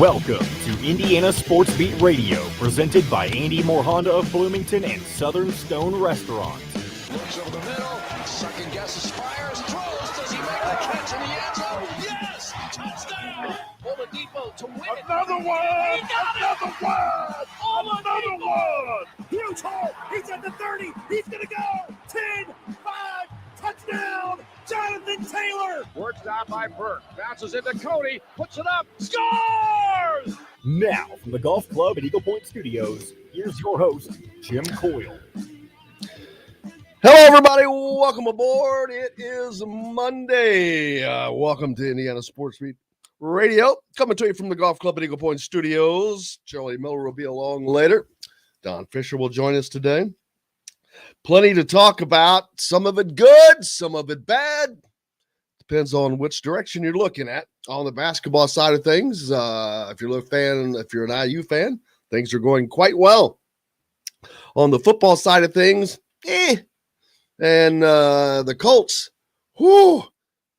Welcome to Indiana Sports Beat Radio, presented by Andy Moore Honda of Bloomington and Southern Stone Restaurant. Looks over the middle, second guesses, fires, throws. Does he make the catch in the end zone? Yes! Touchdown! Oladipo to win it. Another one! He got Another it! one! Another one! Huge hole. He's at the 30. He's going to go. 10, 5, touchdown. Jonathan Taylor. Worked out by Burke. Bounces into Cody. Puts it up. Scores! Now, from the Golf Club at Eagle Point Studios, here's your host, Jim Coyle. Hello, everybody. Welcome aboard. It is Monday. Welcome to Indiana Sports Beat Radio. Coming to you from the Golf Club at Eagle Point Studios. Charlie Miller will be along later. Don Fischer will join us today. Plenty to talk about. Some of it good, some of it bad. Depends on which direction you're looking at. On the basketball side of things, if you're an IU fan, things are going quite well. On the football side of things, And the Colts, whoo,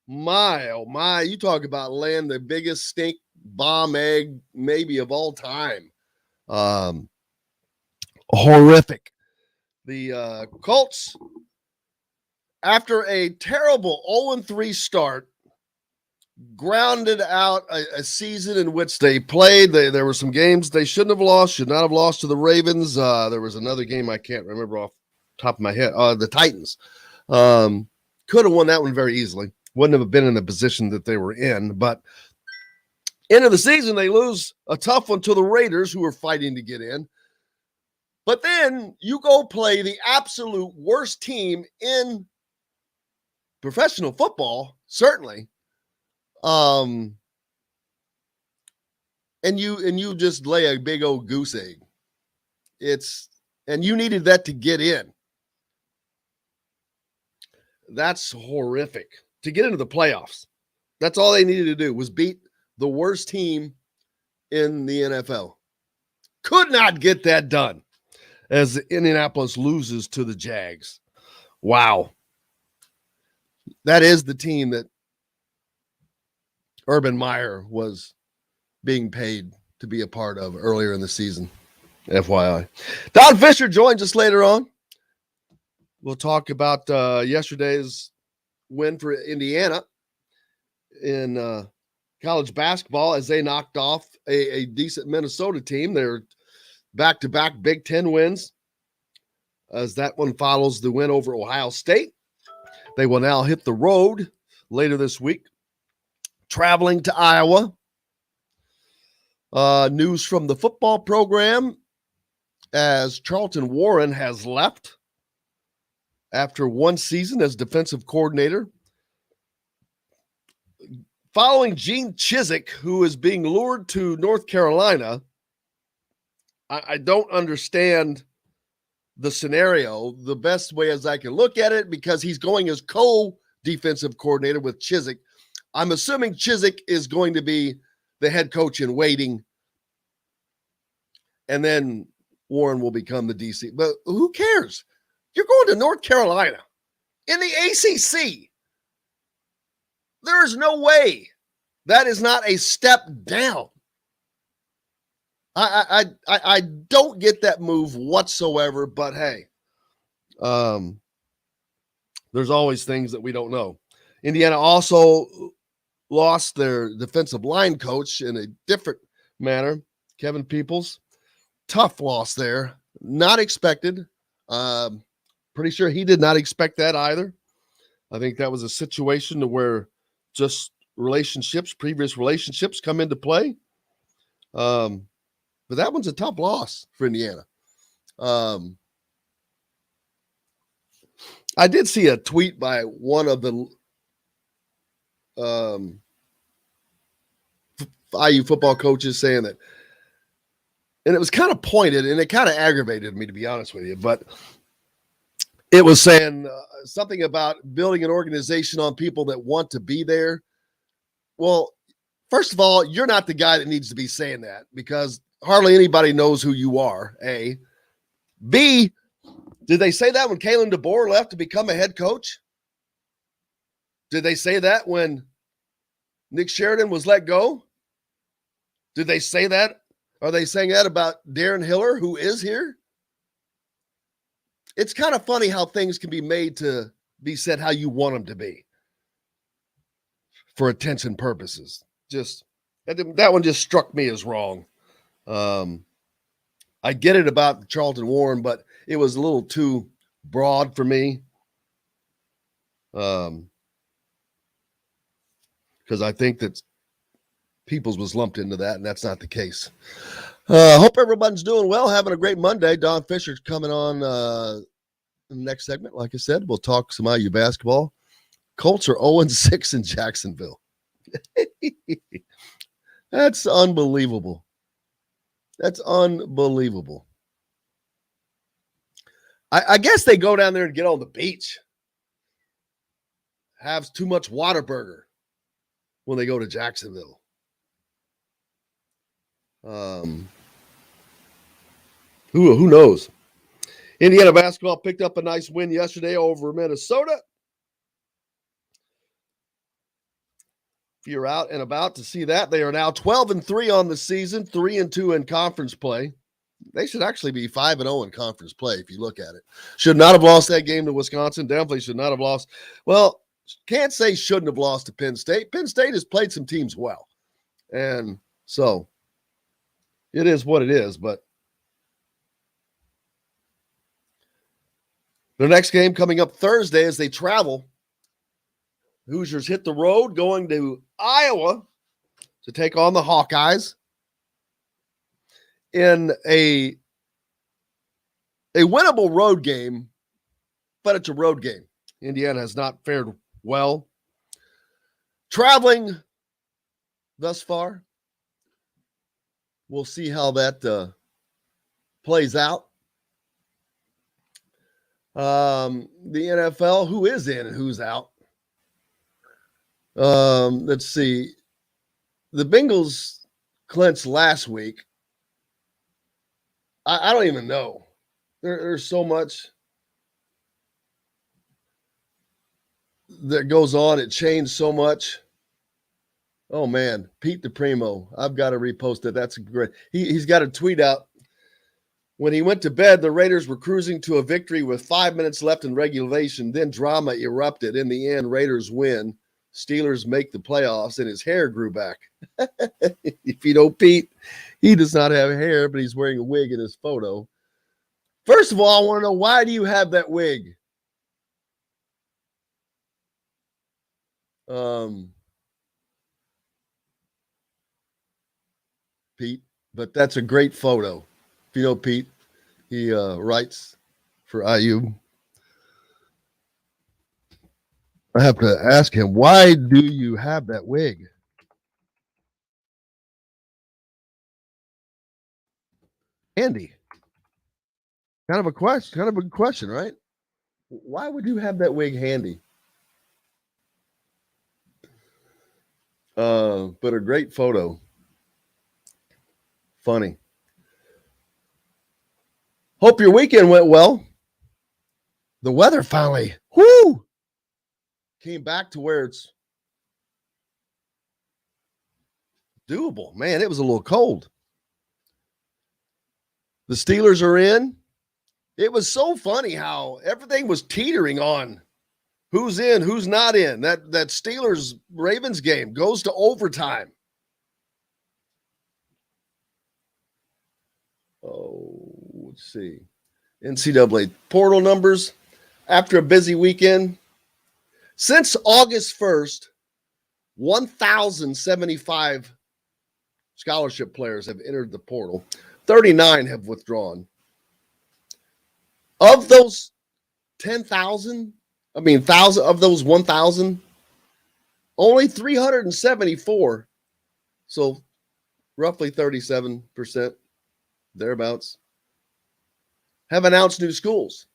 my, oh my, you talk about laying the biggest stink bomb egg maybe of all time. Horrific. The Colts, after a terrible 0-3 start, grounded out a season in which they played. There were some games they should not have lost to the Ravens. There was another game I can't remember off the top of my head. The Titans. Could have won that one very easily. Wouldn't have been in the position that they were in. But end of the season, they lose a tough one to the Raiders, who were fighting to get in. But then you go play the absolute worst team in professional football, certainly. And you just lay a big old goose egg. And you needed that to get in. That's horrific. To get into the playoffs, that's all they needed to do was beat the worst team in the NFL. Could not get that done as Indianapolis loses to the Jags. Wow. That is the team that Urban Meyer was being paid to be a part of earlier in the season. FYI. Don Fischer joins us later on. We'll talk about yesterday's win for Indiana in college basketball as they knocked off a decent Minnesota team. They're back-to-back Big Ten wins as that one follows the win over Ohio State. They will now hit the road later this week, traveling to Iowa. News from the football program as Charlton Warren has left after one season as defensive coordinator. Following Gene Chizik, who is being lured to North Carolina, I don't understand the scenario the best way as I can look at it, because he's going as co-defensive coordinator with Chizik. I'm assuming Chizik is going to be the head coach in waiting, and then Warren will become the DC. But who cares? You're going to North Carolina in the ACC. There is no way that is not a step down. I don't get that move whatsoever, but hey, there's always things that we don't know. Indiana also lost their defensive line coach in a different manner, Kevin Peoples. Tough loss there. Not expected. Pretty sure he did not expect that either. I think that was a situation to where just previous relationships come into play. But that one's a tough loss for Indiana. I did see a tweet by one of the IU football coaches saying that, and it was kind of pointed and it kind of aggravated me, to be honest with you, but it was saying something about building an organization on people that want to be there. Well, first of all, you're not the guy that needs to be saying that, because hardly anybody knows who you are, A. B, did they say that when Kalen DeBoer left to become a head coach? Did they say that when Nick Sheridan was let go? Did they say that? Are they saying that about Darren Hiller, who is here? It's kind of funny how things can be made to be said how you want them to be for attention purposes. Just that one just struck me as wrong. I get it about Charlton Warren, but it was a little too broad for me. Because I think that Peoples was lumped into that, and that's not the case. Hope everyone's doing well, having a great Monday. Don Fischer's coming on in the next segment. Like I said, we'll talk some IU basketball. Colts are 0-6 in Jacksonville. That's unbelievable. That's unbelievable. I guess they go down there and get on the beach. Have too much Whataburger when they go to Jacksonville. Who knows? Indiana basketball picked up a nice win yesterday over Minnesota. If you're out and about to see that, they are now 12-3 on the season, 3-2 in conference play. They should actually be 5-0 in conference play if you look at it. Should not have lost that game to Wisconsin. Definitely should not have lost. Well, can't say shouldn't have lost to Penn State. Penn State has played some teams well. And so it is what it is. But their next game coming up Thursday as they travel. Hoosiers hit the road going to Iowa to take on the Hawkeyes in a winnable road game, but it's a road game. Indiana has not fared well traveling thus far. We'll see how that plays out. The NFL, who is in and who's out? Let's see. The Bengals clinched last week. I don't even know. There's so much that goes on. It changed so much. Oh, man. Pete DePrimo. I've got to repost it. That's great. He's got a tweet out. When he went to bed, the Raiders were cruising to a victory with 5 minutes left in regulation. Then drama erupted. In the end, Raiders win. Steelers make the playoffs, and his hair grew back. If you know Pete, he does not have hair, but he's wearing a wig in his photo. First of all, I want to know, why do you have that wig? Pete, but that's a great photo. If you know Pete, he writes for IU. I have to ask him, why do you have that wig? Andy. Kind of a question, right? Why would you have that wig handy? But a great photo. Funny. Hope your weekend went well. The weather finally, came back to where it's doable. Man, it was a little cold. The Steelers are in. It was so funny how everything was teetering on who's in, who's not in. That Steelers-Ravens game goes to overtime. Oh, let's see. NCAA portal numbers after a busy weekend. Since August 1st, 1,075 scholarship players have entered the portal. 39 have withdrawn. Of those 1,000, of those 1,000, only 374, so roughly 37%, thereabouts, have announced new schools.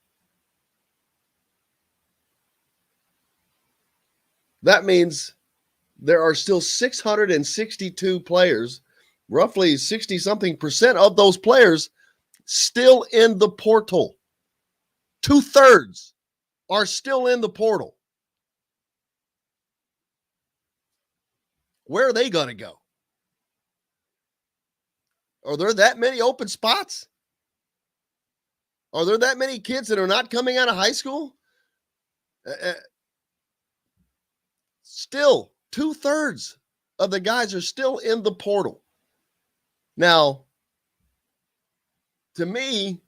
That means there are still 662 players, roughly 60-something% of those players still in the portal. 2/3 are still in the portal. Where are they going to go? Are there that many open spots? Are there that many kids that are not coming out of high school? Still, 2/3 of the guys are still in the portal. Now, to me,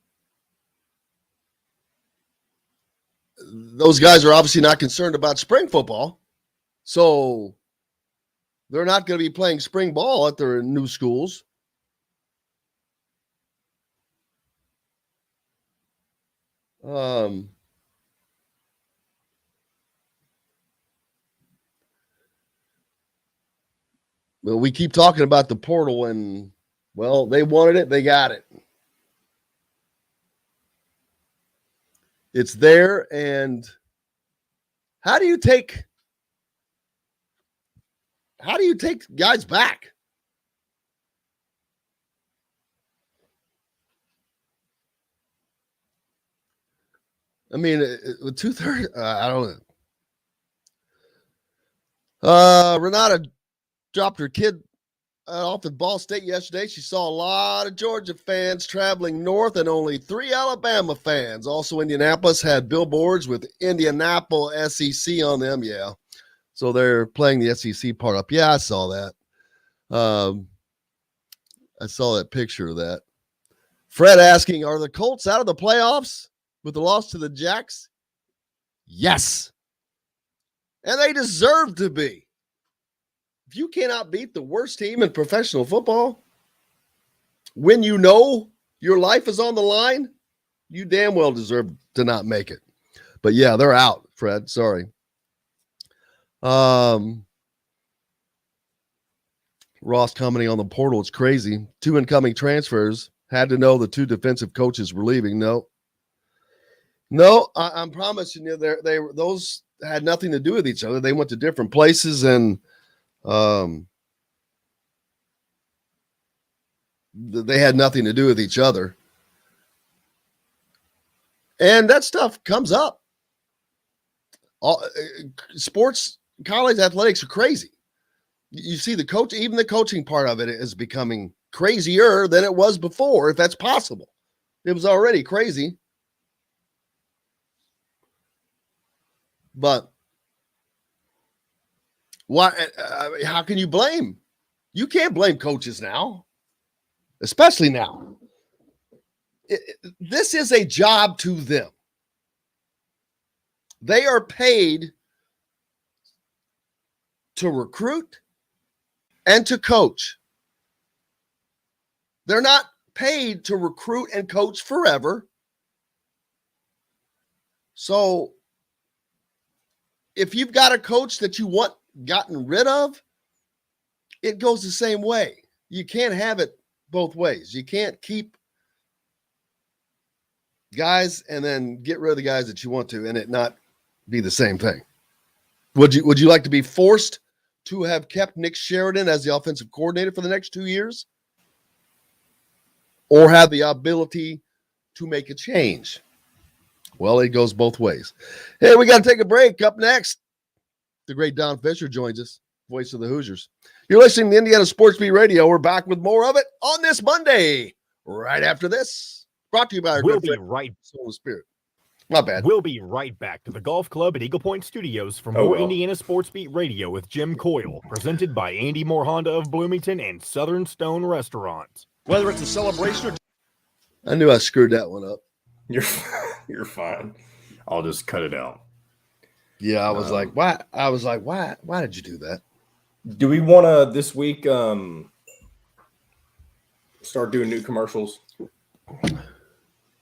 those guys are obviously not concerned about spring football. So they're not going to be playing spring ball at their new schools. Well, we keep talking about the portal, and, well, they wanted it, they got it. It's there, and how do you take guys back? I mean, with 2/3, I don't know. Renata dropped her kid off at Ball State yesterday. She saw a lot of Georgia fans traveling north and only 3 Alabama fans. Also, Indianapolis had billboards with Indianapolis SEC on them. Yeah. So they're playing the SEC part up. Yeah, I saw that. I saw that picture of that. Fred asking, are the Colts out of the playoffs with the loss to the Jacks? Yes. And they deserve to be. If you cannot beat the worst team in professional football, when you know your life is on the line, you damn well deserve to not make it. But yeah, they're out, Fred. Sorry. Ross commenting on the portal. It's crazy. 2 incoming transfers. Had to know the 2 defensive coaches were leaving. No, I'm promising you, those had nothing to do with each other. They went to different places, and they had nothing to do with each other. And that stuff comes up. Sports, college athletics are crazy. You see the coach, even the coaching part of it is becoming crazier than it was before, if that's possible. It was already crazy. But why? How can you blame? You can't blame coaches now, especially now. This is a job to them. They are paid to recruit and to coach. They're not paid to recruit and coach forever. So if you've got a coach that you want gotten rid of, it goes the same way. You can't have it both ways. You can't keep guys and then get rid of the guys that you want to and it not be the same thing. Would you like to be forced to have kept Nick Sheridan as the offensive coordinator for the next 2 years? Or have the ability to make a change? Well, it goes both ways. Hey, we got to take a break. Up next, the great Don Fischer joins us, voice of the Hoosiers. You're listening to Indiana Sports Beat Radio. We're back with more of it on this Monday, right after this. Brought to you by our good friend, Soul and Spirit. Not bad. We'll be right back to the Golf Club at Eagle Point Studios for more Indiana Sports Beat Radio with Jim Coyle, presented by Andy Moore Honda of Bloomington and Southern Stone Restaurant. Whether it's a celebration or... I knew I screwed that one up. You're fine. I'll just cut it out. Yeah, I was like, why? I was like, why did you do that? Do we want to this week start doing new commercials?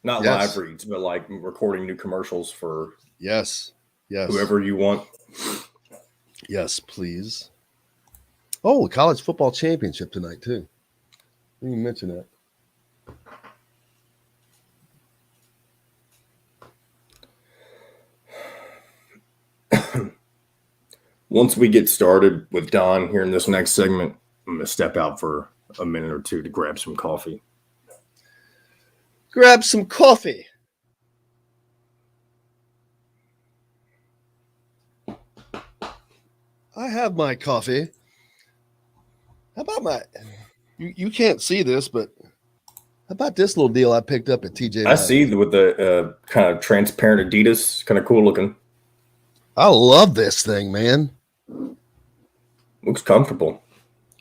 Not live reads, but like recording new commercials for yes, whoever you want. Yes, please. Oh, college football championship tonight too. You mention that. Once we get started with Don here in this next segment, I'm going to step out for a minute or two to grab some coffee. Grab some coffee. I have my coffee. How about my... You can't see this, but How about this little deal I picked up at TJ I Maxx? see with the kind of transparent Adidas, kind of cool looking. I love this thing, man. Looks comfortable.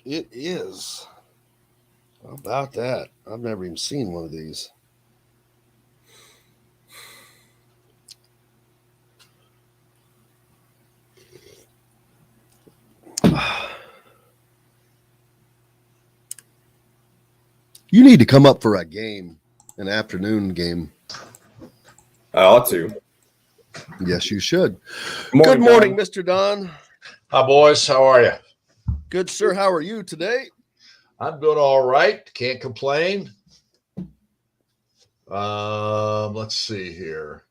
It is. How about that? I've never even seen one of these. You need to come up for a game, an afternoon game. I ought to. Yes, you should. Morning, Good morning, Don. Mr. Don. Hi, boys. How are you? Good, sir. How are you today? I'm doing all right. Can't complain. Let's see here.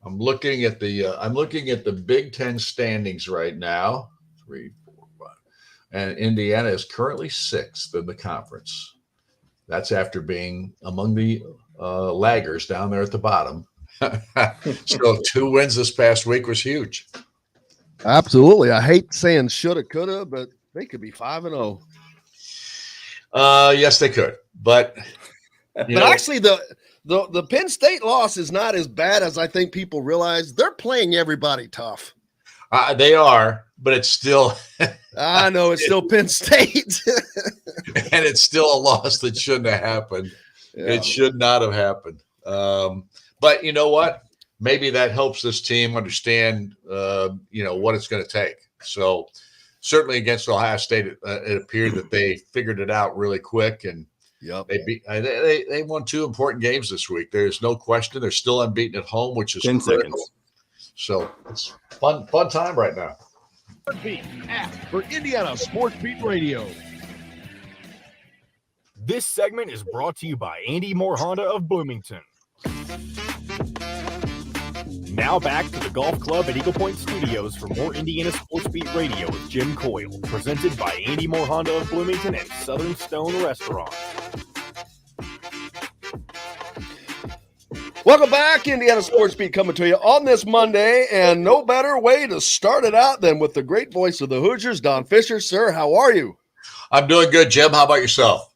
I'm looking at the Big Ten standings right now. 3, 4, 5. And Indiana is currently 6th in the conference. That's after being among the laggers down there at the bottom. So 2 wins this past week was huge. Absolutely. I hate saying shoulda, coulda, but they could be 5-0. Yes, they could, but Actually, the Penn State loss is not as bad as I think people realize. They're playing everybody tough. They are, but it's still. I know it's still Penn State, and it's still a loss that shouldn't have happened. Yeah. It should not have happened. But you know what? Maybe that helps this team understand, what it's going to take. So certainly against Ohio State, it appeared that they figured it out really quick, and they won 2 important games this week. There's no question. They're still unbeaten at home, which is 10 critical. seconds. So it's fun time right now. For Indiana Sports Beat Radio. This segment is brought to you by Andy Moore Honda of Bloomington. Now back to the Golf Club at Eagle Point Studios for more Indiana Sports Beat Radio with Jim Coyle, presented by Andy Moore Honda of Bloomington and Southern Stone Restaurant. Welcome back, Indiana Sports Beat coming to you on this Monday, and no better way to start it out than with the great voice of the Hoosiers, Don Fischer. Sir, how are you? I'm doing good, Jim. How about yourself?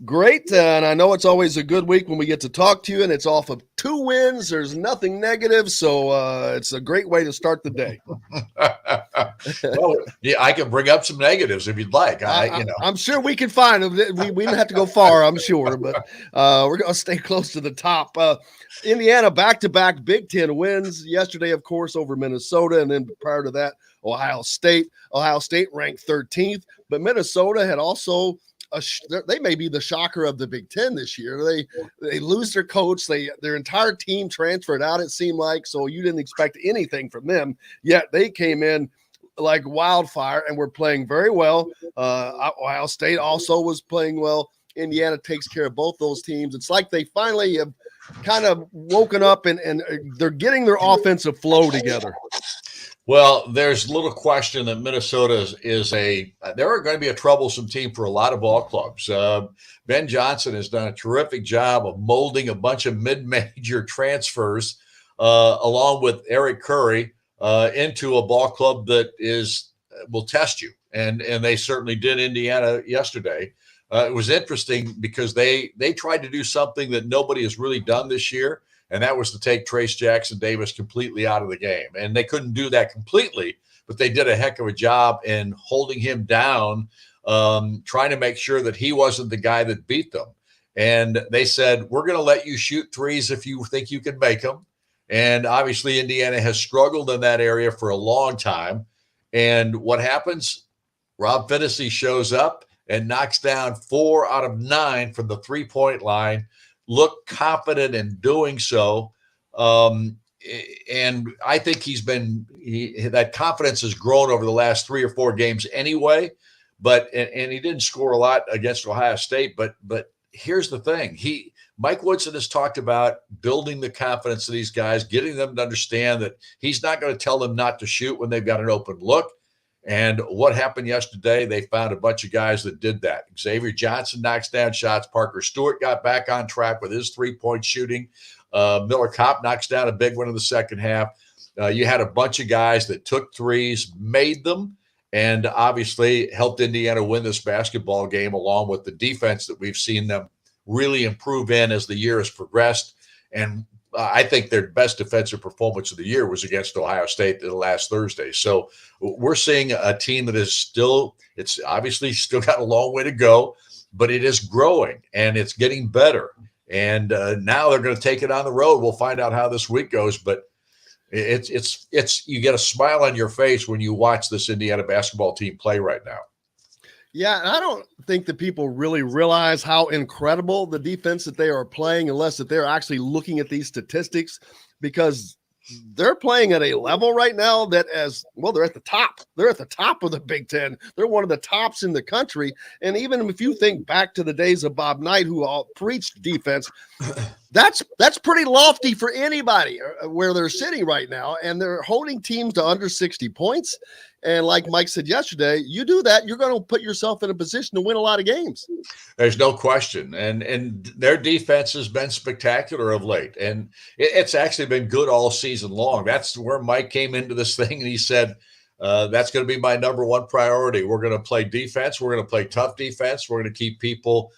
Great, and I know it's always a good week when we get to talk to you, and it's off of 2 wins. There's nothing negative, so it's a great way to start the day. Well, yeah, I can bring up some negatives if you'd like. I'm sure we can find them. We don't have to go far, I'm sure, but we're going to stay close to the top. Indiana back-to-back Big Ten wins yesterday, of course, over Minnesota, and then prior to that, Ohio State. Ohio State ranked 13th, but Minnesota had also they may be the shocker of the Big Ten this year. They lose their coach. Their entire team transferred out, it seemed like, so you didn't expect anything from them, yet they came in like wildfire and were playing very well. Ohio State also was playing well. Indiana takes care of both those teams. It's like they finally have kind of woken up and they're getting their offensive flow together. Well, there's little question that Minnesota they're going to be a troublesome team for a lot of ball clubs. Ben Johnson has done a terrific job of molding a bunch of mid-major transfers along with Eric Curry into a ball club that will test you. And they certainly did Indiana yesterday. It was interesting because they tried to do something that nobody has really done this year, and that was to take Trace Jackson-Davis completely out of the game. And they couldn't do that completely, but they did a heck of a job in holding him down, trying to make sure that he wasn't the guy that beat them. And they said, we're going to let you shoot threes if you think you can make them. And obviously Indiana has struggled in that area for a long time. And what happens? Rob Finney shows up and knocks down 4 out of 9 from the 3-point line, looked confident in doing so. And I think that confidence has grown over the last 3 or 4 games anyway, and he didn't score a lot against Ohio State, but here's the thing. Mike Woodson has talked about building the confidence of these guys, getting them to understand that he's not going to tell them not to shoot when they've got an open look. And what happened yesterday, they found a bunch of guys that did that. Xavier Johnson knocks down shots. Parker Stewart got back on track with his 3-point shooting. Miller Kopp knocks down a big one in the second half. You had a bunch of guys that took threes, made them, and obviously helped Indiana win this basketball game along with the defense that we've seen them really improve in as the year has progressed. And I think their best defensive performance of the year was against Ohio State last Thursday. So we're seeing a team that is still, it's obviously still got a long way to go, but it is growing and it's getting better. And now they're going to take it on the road. We'll find out how this week goes, but it's you get a smile on your face when you watch this Indiana basketball team play right now. Yeah, and I don't think that people really realize how incredible the defense that they are playing unless that they're actually looking at these statistics, because they're playing at a level right now that they're at the top. They're at the top of the Big Ten. They're one of the tops in the country. And even if you think back to the days of Bob Knight, who all preached defense, that's pretty lofty for anybody where they're sitting right now. And they're holding teams to under 60 points. And like Mike said yesterday, you do that, you're going to put yourself in a position to win a lot of games. There's no question. And their defense has been spectacular of late. And it's actually been good all season long. That's where Mike came into this thing and he said, that's going to be my number one priority. We're going to play defense. We're going to play tough defense. We're going to keep people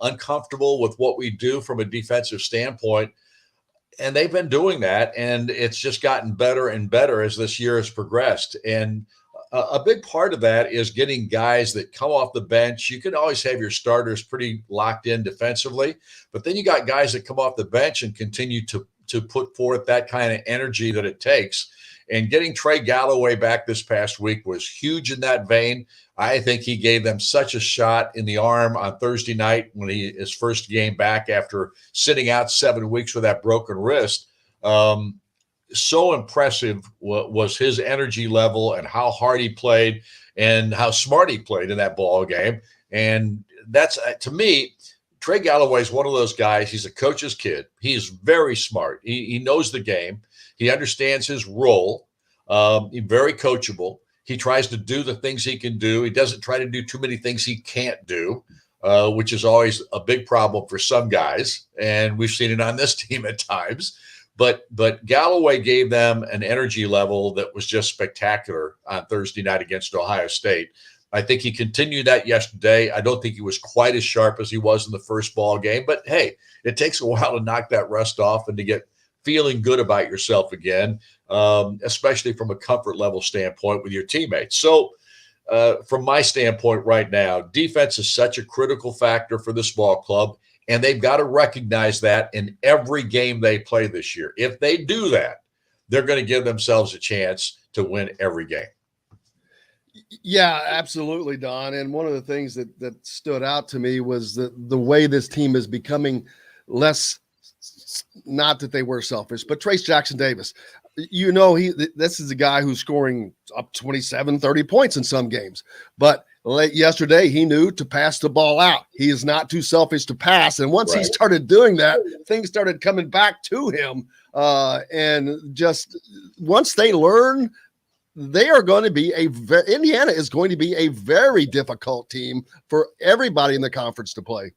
uncomfortable with what we do from a defensive standpoint. And they've been doing that, and it's just gotten better and better as this year has progressed. And a big part of that is getting guys that come off the bench. You can always have your starters pretty locked in defensively, but then you got guys that come off the bench and continue to put forth that kind of energy that it takes. And getting Trey Galloway back this past week was huge in that vein. I think he gave them such a shot in the arm on Thursday night when his first game back after sitting out 7 weeks with that broken wrist. So impressive was his energy level and how hard he played and how smart he played in that ball game. And that's, to me, Trey Galloway is one of those guys. He's a coach's kid. He's very smart. He knows the game. He understands his role. He's very coachable. He tries to do the things he can do. He doesn't try to do too many things he can't do, which is always a big problem for some guys. And we've seen it on this team at times. But Galloway gave them an energy level that was just spectacular on Thursday night against Ohio State. I think he continued that yesterday. I don't think he was quite as sharp as he was in the first ball game. But, hey, it takes a while to knock that rust off and to get feeling good about yourself again, especially from a comfort level standpoint with your teammates. So from my standpoint right now, defense is such a critical factor for this ball club, and they've got to recognize that in every game they play this year. If they do that, they're going to give themselves a chance to win every game. Yeah, absolutely, Don. And one of the things that stood out to me was the way this team is becoming less, not that they were selfish, but Trace Jackson Davis, this is a guy who's scoring up 27, 30 points in some games. But late yesterday, he knew to pass the ball out. He is not too selfish to pass. And once he started doing that, things started coming back to him. And just once they learn, they are going to be Indiana is going to be a very difficult team for everybody in the conference to play.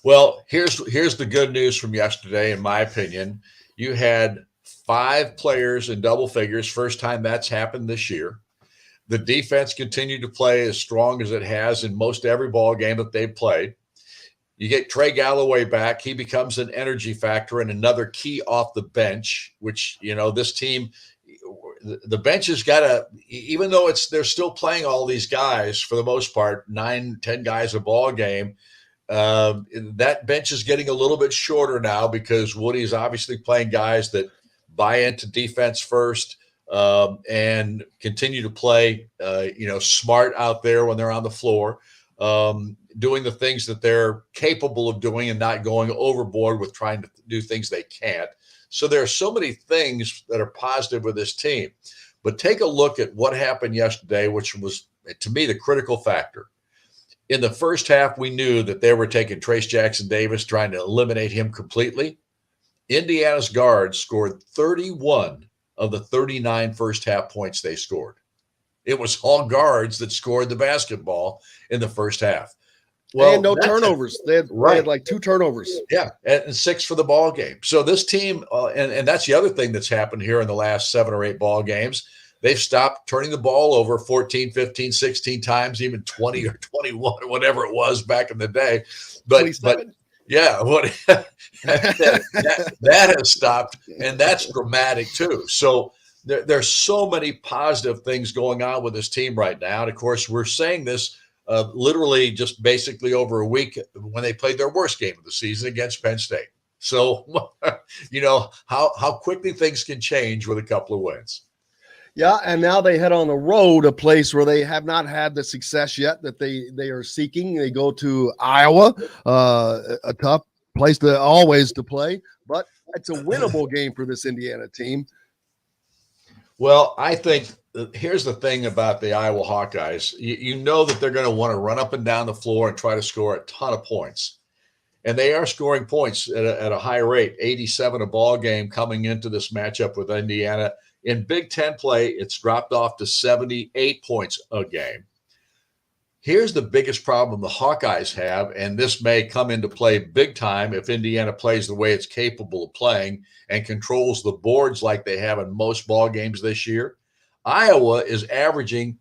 Well, here's the good news from yesterday, in my opinion. You had 5 players in double figures, first time that's happened this year. The defense continued to play as strong as it has in most every ball game that they've played. You get Trey Galloway back. He becomes an energy factor and another key off the bench, which, this team, the bench has got to, even though they're still playing all these guys for the most part, 9-10 guys a ball game. That bench is getting a little bit shorter now because Woody's obviously playing guys that buy into defense first and continue to play, smart out there when they're on the floor, doing the things that they're capable of doing and not going overboard with trying to do things they can't. So there are so many things that are positive with this team. But take a look at what happened yesterday, which was, to me, the critical factor. In the first half, we knew that they were taking Trace Jackson Davis, trying to eliminate him completely. Indiana's guards scored 31 of the 39 first half points they scored. It was all guards that scored the basketball in the first half. Well, and no turnovers. They had like 2 turnovers. Yeah, and 6 for the ball game. So this team, and that's the other thing that's happened here in the last 7 or 8 ball games. They've stopped turning the ball over 14, 15, 16 times, even 20 or 21 or whatever it was back in the day. But Yeah, what that has stopped, and that's dramatic too. So there's so many positive things going on with this team right now. And of course, we're saying this literally just basically over a week when they played their worst game of the season against Penn State. So, how quickly things can change with a couple of wins. Yeah, and now they head on the road, a place where they have not had the success yet that they are seeking. They go to Iowa, a tough place to always to play, but it's a winnable game for this Indiana team. Well, I think here's the thing about the Iowa Hawkeyes. You know that they're going to want to run up and down the floor and try to score a ton of points. And they are scoring points at a high rate, 87 a ball game coming into this matchup with Indiana. In Big Ten play, it's dropped off to 78 points a game. Here's the biggest problem the Hawkeyes have, and this may come into play big time if Indiana plays the way it's capable of playing and controls the boards like they have in most ball games this year. Iowa is averaging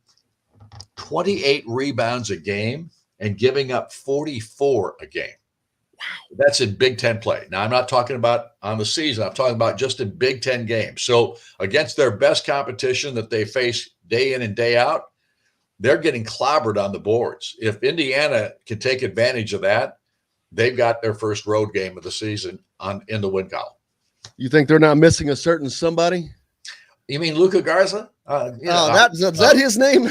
28 rebounds a game and giving up 44 a game. Wow. That's in Big Ten play. Now, I'm not talking about on the season. I'm talking about just in Big Ten games. So against their best competition that they face day in and day out, they're getting clobbered on the boards. If Indiana can take advantage of that, they've got their first road game of the season in the win column. You think they're not missing a certain somebody? You mean Luka Garza? Is that his name?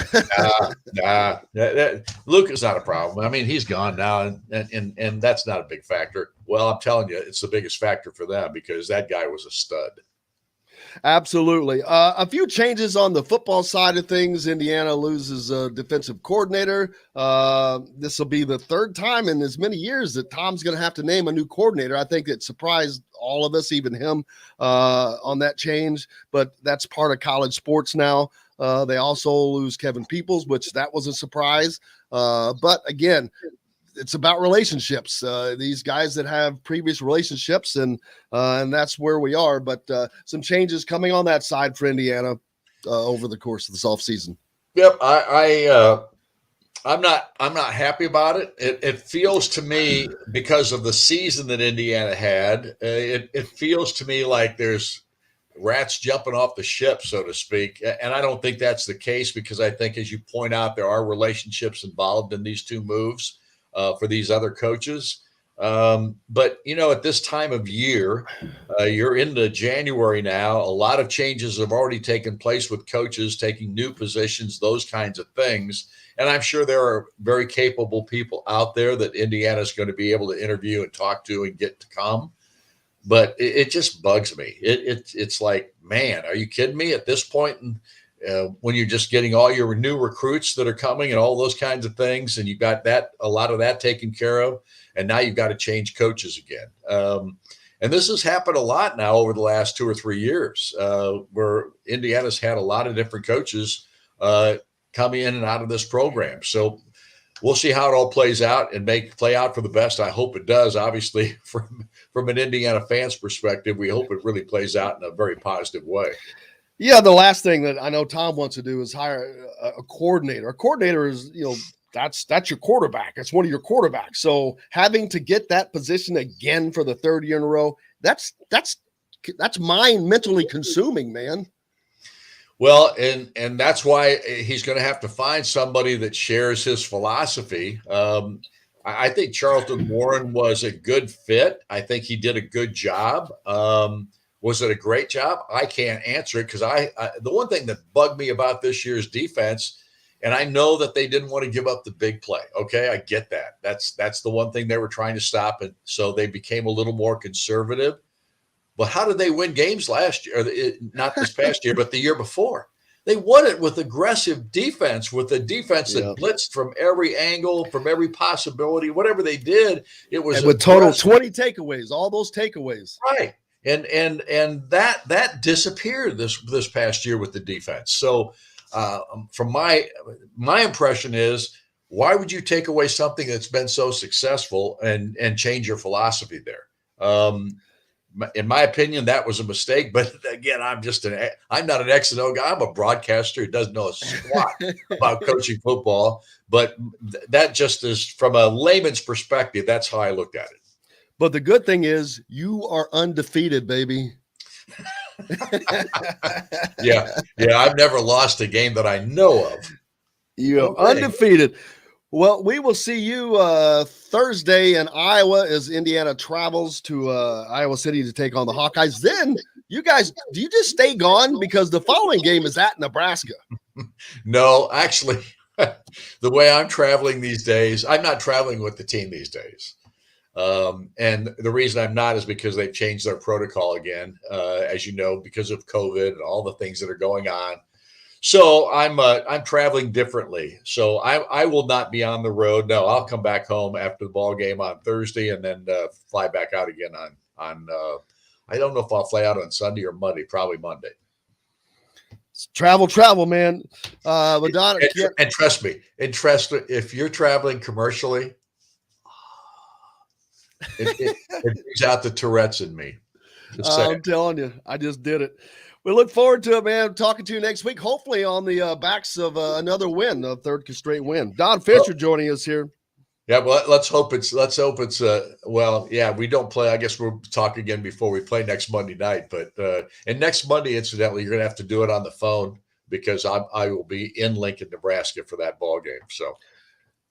Luka's not a problem. I mean, he's gone now, and that's not a big factor. Well, I'm telling you, it's the biggest factor for them because that guy was a stud. Absolutely. A few changes on the football side of things. Indiana loses a defensive coordinator. This will be the third time in as many years that Tom's going to have to name a new coordinator. I think it surprised all of us, even him, on that change. But that's part of college sports now. They also lose Kevin Peoples, which that was a surprise. But again, it's about relationships. These guys that have previous relationships, and that's where we are. But some changes coming on that side for Indiana over the course of this offseason. Yep, I'm not happy about it. It feels to me, because of the season that Indiana had, it feels to me like there's rats jumping off the ship, so to speak. And I don't think that's the case, because I think, as you point out, there are relationships involved in these two moves for these other coaches. But, at this time of year, you're into January now. A lot of changes have already taken place with coaches taking new positions, those kinds of things. And I'm sure there are very capable people out there that Indiana is going to be able to interview and talk to and get to come. But it just bugs me. It's like, man, are you kidding me at this point? When you're just getting all your new recruits that are coming and all those kinds of things, and you've got a lot of that taken care of, and now you've got to change coaches again. And this has happened a lot now over the last 2 or 3 years, where Indiana's had a lot of different coaches come in and out of this program. So we'll see how it all plays out and play out for the best. I hope it does. Obviously, from an Indiana fan's perspective, we hope it really plays out in a very positive way. Yeah, the last thing that I know Tom wants to do is hire a coordinator. A coordinator is, that's your quarterback. That's one of your quarterbacks. So having to get that position again for the third year in a row, that's mind mentally consuming, man. Well, and that's why he's going to have to find somebody that shares his philosophy. I think Charlton Warren was a good fit. I think he did a good job. Was it a great job? I can't answer it, because the one thing that bugged me about this year's defense, and I know that they didn't want to give up the big play. Okay, I get that. That's the one thing they were trying to stop, and so they became a little more conservative. But how did they win games last year? Not this past year, but the year before. They won it with aggressive defense, with a defense that blitzed from every angle, from every possibility. Whatever they did, it was with total 20 takeaways, all those takeaways. Right. And that disappeared this past year with the defense. So from my impression is, why would you take away something that's been so successful and change your philosophy there? In my opinion, that was a mistake. But again, I'm not an X and O guy. I'm a broadcaster who doesn't know a squat about coaching football. But that just is, from a layman's perspective, that's how I looked at it. But the good thing is you are undefeated, baby. Yeah. I've never lost a game that I know of. You're undefeated. Well, we will see you Thursday in Iowa as Indiana travels to Iowa City to take on the Hawkeyes. Then you guys, do you just stay gone? Because the following game is at Nebraska. No, actually, the way I'm traveling these days, I'm not traveling with the team these days. And the reason I'm not is because they've changed their protocol again, as you know, because of COVID and all the things that are going on. So I'm traveling differently. So I will not be on the road. No, I'll come back home after the ball game on Thursday and then fly back out again on I don't know if I'll fly out on Sunday or Monday, probably Monday. Travel, man. But Don, and trust me, if you're traveling commercially, it brings out the Tourette's in me. I'm telling you, I just did it. We look forward to it, man. Talking to you next week, hopefully on the backs of another win, a third straight win. Don Fischer joining us here. Yeah, well, let's hope it's well, yeah, we don't play. I guess we'll talk again before we play next Monday night. But and next Monday, incidentally, you're gonna have to do it on the phone because I will be in Lincoln, Nebraska for that ball game. So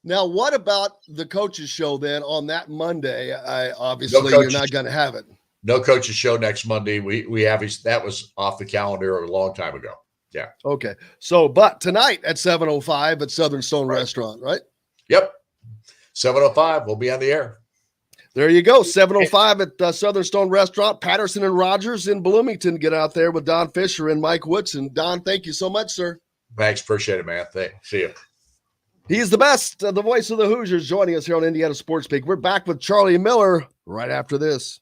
now, what about the coaches show then on that Monday? Obviously you're not gonna have it. No coaches show next Monday. We have that was off the calendar a long time ago. Yeah. Okay. So, but tonight at 7:05 at Southern Stone Restaurant, right? Yep. 7:05. We'll be on the air. There you go. 7:05 at Southern Stone Restaurant. Patterson and Rogers in Bloomington. Get out there with Don Fischer and Mike Woodson. Don, thank you so much, sir. Thanks. Appreciate it, man. See you. He's the best, the voice of the Hoosiers, joining us here on Indiana Sports Speak. We're back with Charlie Miller right after this.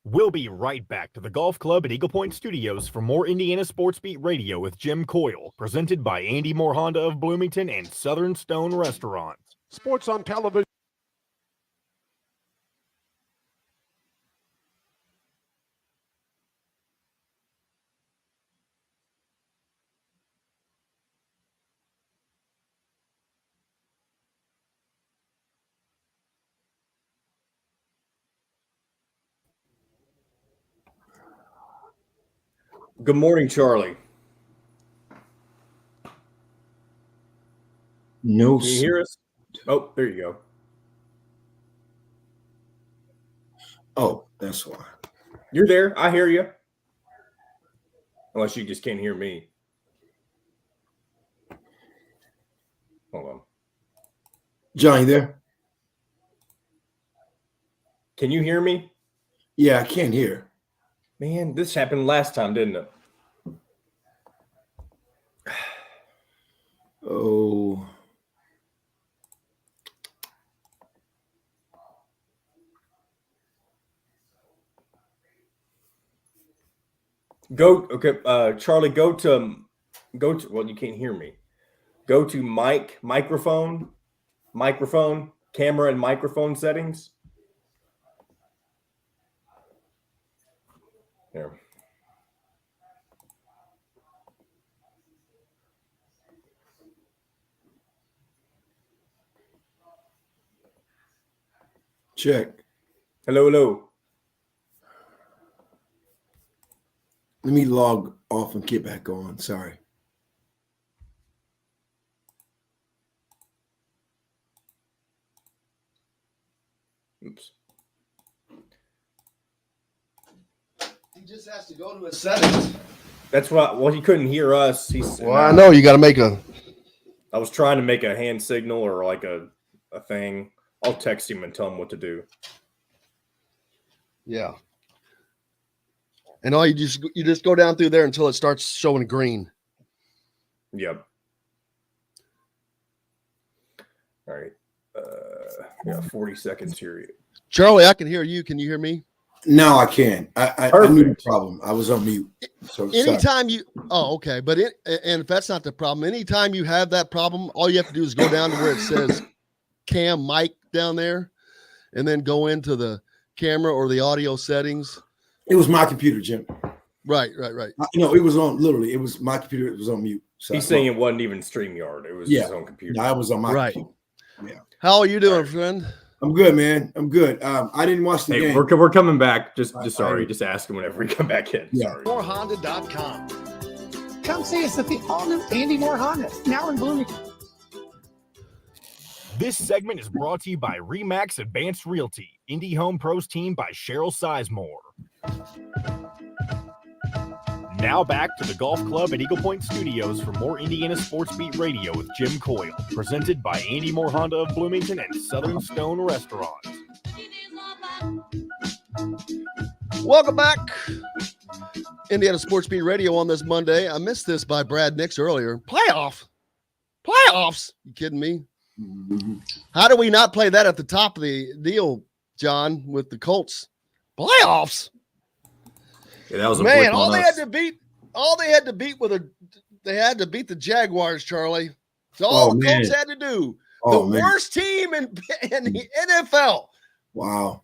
We'll be right back to the Golf Club at Eagle Point Studios for more Indiana Sports Beat Radio with Jim Coyle, presented by Andy Moore Honda of Bloomington and Southern Stone Restaurant. Sports on television. Good morning, Charlie. No, Can you hear us? Oh, there you go. Oh, that's why. You're there. I hear you. Unless you just can't hear me. Hold on. Johnny there? Can you hear me? Yeah, I can't hear. Man, this happened last time, didn't it? Oh. Charlie, go to well, you can't hear me. Go to microphone, camera and microphone settings. There. Check. Hello. Let me log off and get back on. Sorry. Oops. He just has to go to his settings. That's what. Well, he couldn't hear us. I know you got to make a. I was trying to make a hand signal or like a thing. I'll text him and tell him what to do. Yeah. And all you just go down through there until it starts showing green. Yep. All right. We got 40 seconds here. Charlie, I can hear you. Can you hear me? No, I can. I knew the problem. I was on mute. So anytime you okay. But and if that's not the problem, anytime you have that problem, all you have to do is go down to where it says cam mic down there and then go into the camera or the audio settings. It was my computer, Jim. Right. It was on, literally, it was my computer. It was on mute. So he's saying it wasn't even StreamYard. It was his own computer. No, I was on my right. computer. Yeah. How are you doing, friend? I'm good, man. I'm good. I didn't watch the Hey, game. we're coming back. Just sorry. Just ask him whenever we come back in. Yeah. Sorry. MoreHonda.com. Come see us at the all-new Andy Moore Honda, now in Bloomington. This segment is brought to you by Remax Advanced Realty, Indie Home Pros team by Cheryl Sizemore. Now back to the Golf Club at Eagle Point Studios for more Indiana Sports Beat Radio with Jim Coyle, presented by Andy Moore Honda of Bloomington and Southern Stone Restaurant. Welcome back. Indiana Sports Beat Radio on this Monday. I missed this by Brad Nix earlier. Playoffs? You kidding me? Mhm. How do we not play that at the top of the deal, John, with the Colts? Playoffs? Yeah, that was a Man, blip all on they us. had to beat they had to beat the Jaguars, Charlie. That's all Oh, the Colts man. had to do. Oh, The man. worst team in the NFL. Wow.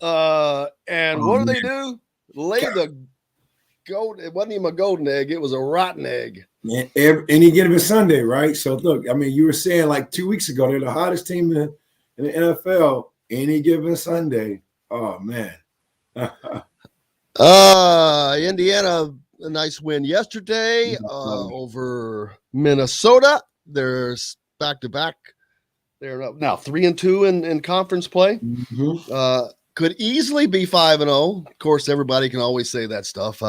And Oh, what do they man. do? Lay the gold. It wasn't even a golden egg. It was a rotten egg. Man, any given Sunday, right? So look, I mean, you were saying like 2 weeks ago, they're the hottest team in the NFL any given Sunday. Oh man. Indiana, a nice win yesterday over Minnesota. There's back-to-back. They're up now 3-2 in conference play. Mhm. Could easily be 5-0. Of course, everybody can always say that stuff.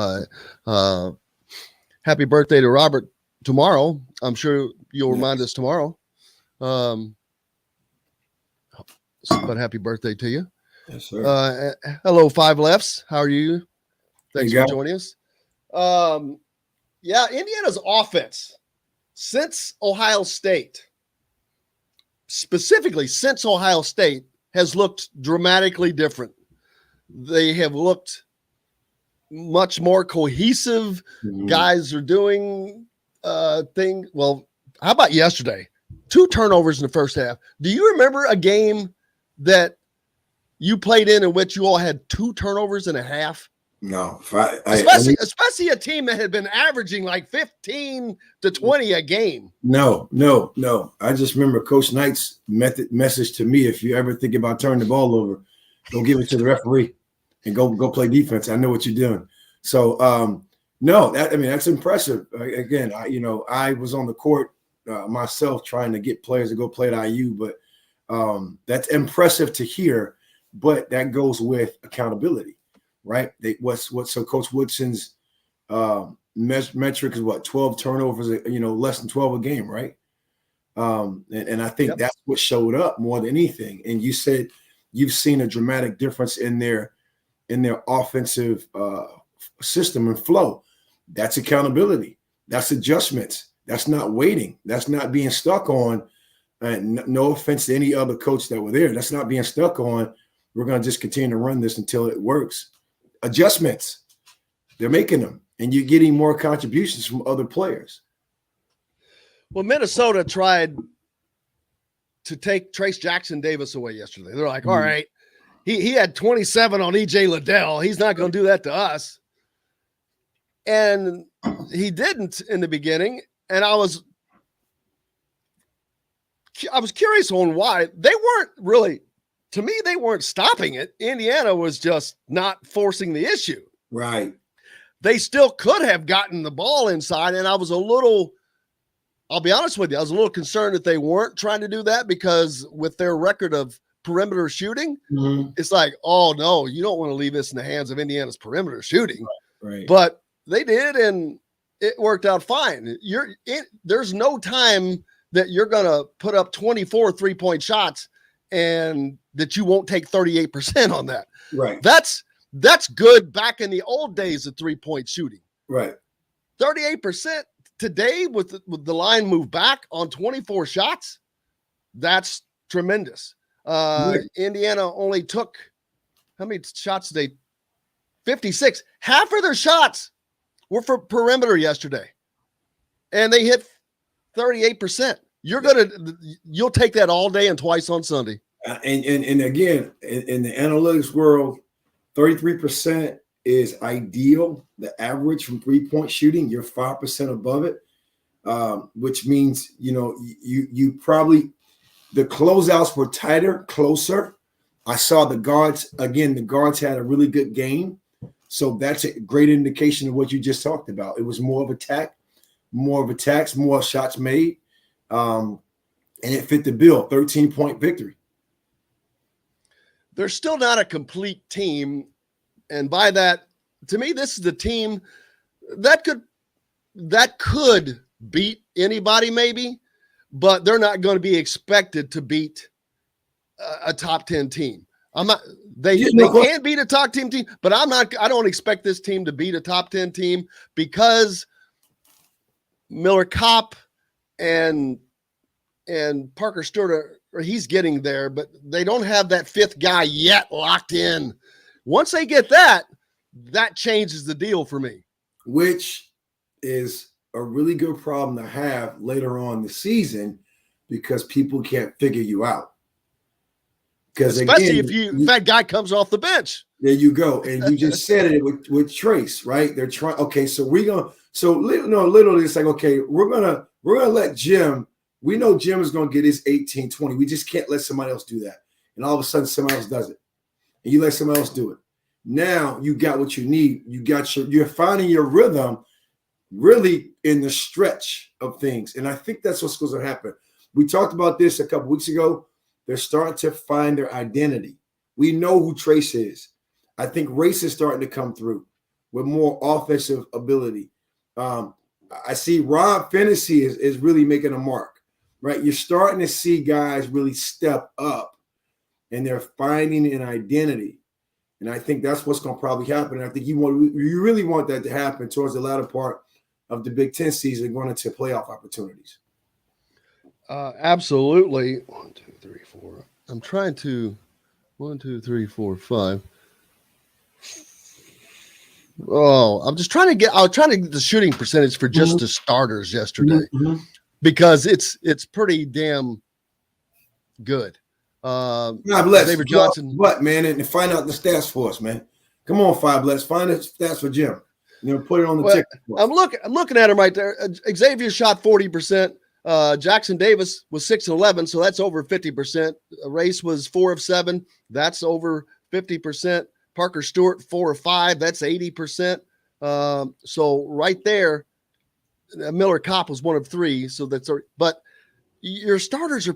Happy birthday to Robert tomorrow. I'm sure you'll remind us tomorrow. But happy birthday to you. Yes, sir. Hello, Five Lefts. How are you? Thanks Hey, for guys. joining us. Indiana's offense since Ohio State, specifically since Ohio State, has looked dramatically different. They have looked much more cohesive. Mhm. Guys are doing things. Well, how about yesterday? 2 turnovers in the first half. Do you remember a game that you played in which you all had 2 turnovers in a half? No, Especially a team that had been averaging like 15 to 20 a game. No. I just remember Coach Knight's message to me: if you ever think about turning the ball over, go give it to the referee and go play defense. I know what you're doing. So no, that's impressive. Again, I was on the court myself trying to get players to go play at IU, but that's impressive to hear. But that goes with accountability, right? So Coach Woodson's metric is what, 12 turnovers, less than 12 a game, right? And I think that's what showed up more than anything. And you said you've seen a dramatic difference in their offensive system and flow. That's accountability. That's adjustments. That's not waiting. That's not being stuck on. No offense to any other coach that were there. That's not being stuck on. We're going to just continue to run this until it works. Adjustments. They're making them. And you're getting more contributions from other players. Well, Minnesota tried to take Trace Jackson Davis away yesterday. They're like, all right, he had 27 on EJ Liddell. He's not going to do that to us. And he didn't in the beginning. And I was curious on why. They weren't really, to me, they weren't stopping it. Indiana was just not forcing the issue. Right. They still could have gotten the ball inside. And I was I'll be honest with you, I was a little concerned that they weren't trying to do that, because with their record of perimeter shooting, it's like, oh no, you don't want to leave this in the hands of Indiana's perimeter shooting. Right. But they did, and it worked out fine. There's no time that you're going to put up 24 3-point shots and that you won't take 38% on that. Right. That's good back in the old days of 3-point shooting. Right. 38% today with the line moved back on 24 shots. That's tremendous. Indiana only took, how many shots did they? 56. Half of their shots were for perimeter yesterday, and they hit 38%. You'll take that all day and twice on Sunday. And again, in the analytics world, 33% is ideal. The average from 3-point shooting, you're 5% above it, which means you probably, the closeouts were tighter, closer. I saw the guards again. The guards had a really good game, so that's a great indication of what you just talked about. It was more of attacks, more shots made, and it fit the bill. 13-point victory. They're still not a complete team, and by that, to me, this is the team that could beat anybody, maybe, but they're not going to be expected to beat a top 10 team. They can beat a top 10 team, but I don't expect this team to beat a top 10 team because Miller Kopp and Parker Stewart he's getting there, but they don't have that fifth guy yet locked in. Once they get that changes the deal for me. Which is a really good problem to have later on the season because people can't figure you out. Because especially if that guy comes off the bench. There you go. And you just said it with Trace, right? They're trying. Okay, so literally it's like, okay, we're gonna let Jim. We know Jim is gonna get his 18, 20. We just can't let somebody else do that. And all of a sudden somebody else does it. And you let somebody else do it. Now you got what you need. You're finding your rhythm really in the stretch of things. And I think that's what's going to happen. We talked about this a couple weeks ago. They're starting to find their identity. We know who Trace is. I think Race is starting to come through with more offensive ability. I see Rob Fennessy is really making a mark, right? You're starting to see guys really step up and they're finding an identity. And I think that's what's going to probably happen. I think you really want that to happen towards the latter part of the Big Ten season going into playoff opportunities. Absolutely. 1, 2, 3, 4. I'm trying to 1, 2, 3, 4, 5. Oh, I'm just trying to get the shooting percentage for just the starters yesterday because it's pretty damn good. God bless. David Johnson. What, man? And find out the stats for us, man. Come on, Five Bless. Find the stats for Jim. Put it on the ticket. I'm looking at him right there. Xavier shot 40%. Jackson Davis was 6 of 11, so that's over 50%. Race was 4 of 7. That's over 50%. Parker Stewart 4 of 5. That's 80%. So right there, Miller Kopp was 1 of 3. So that's but your starters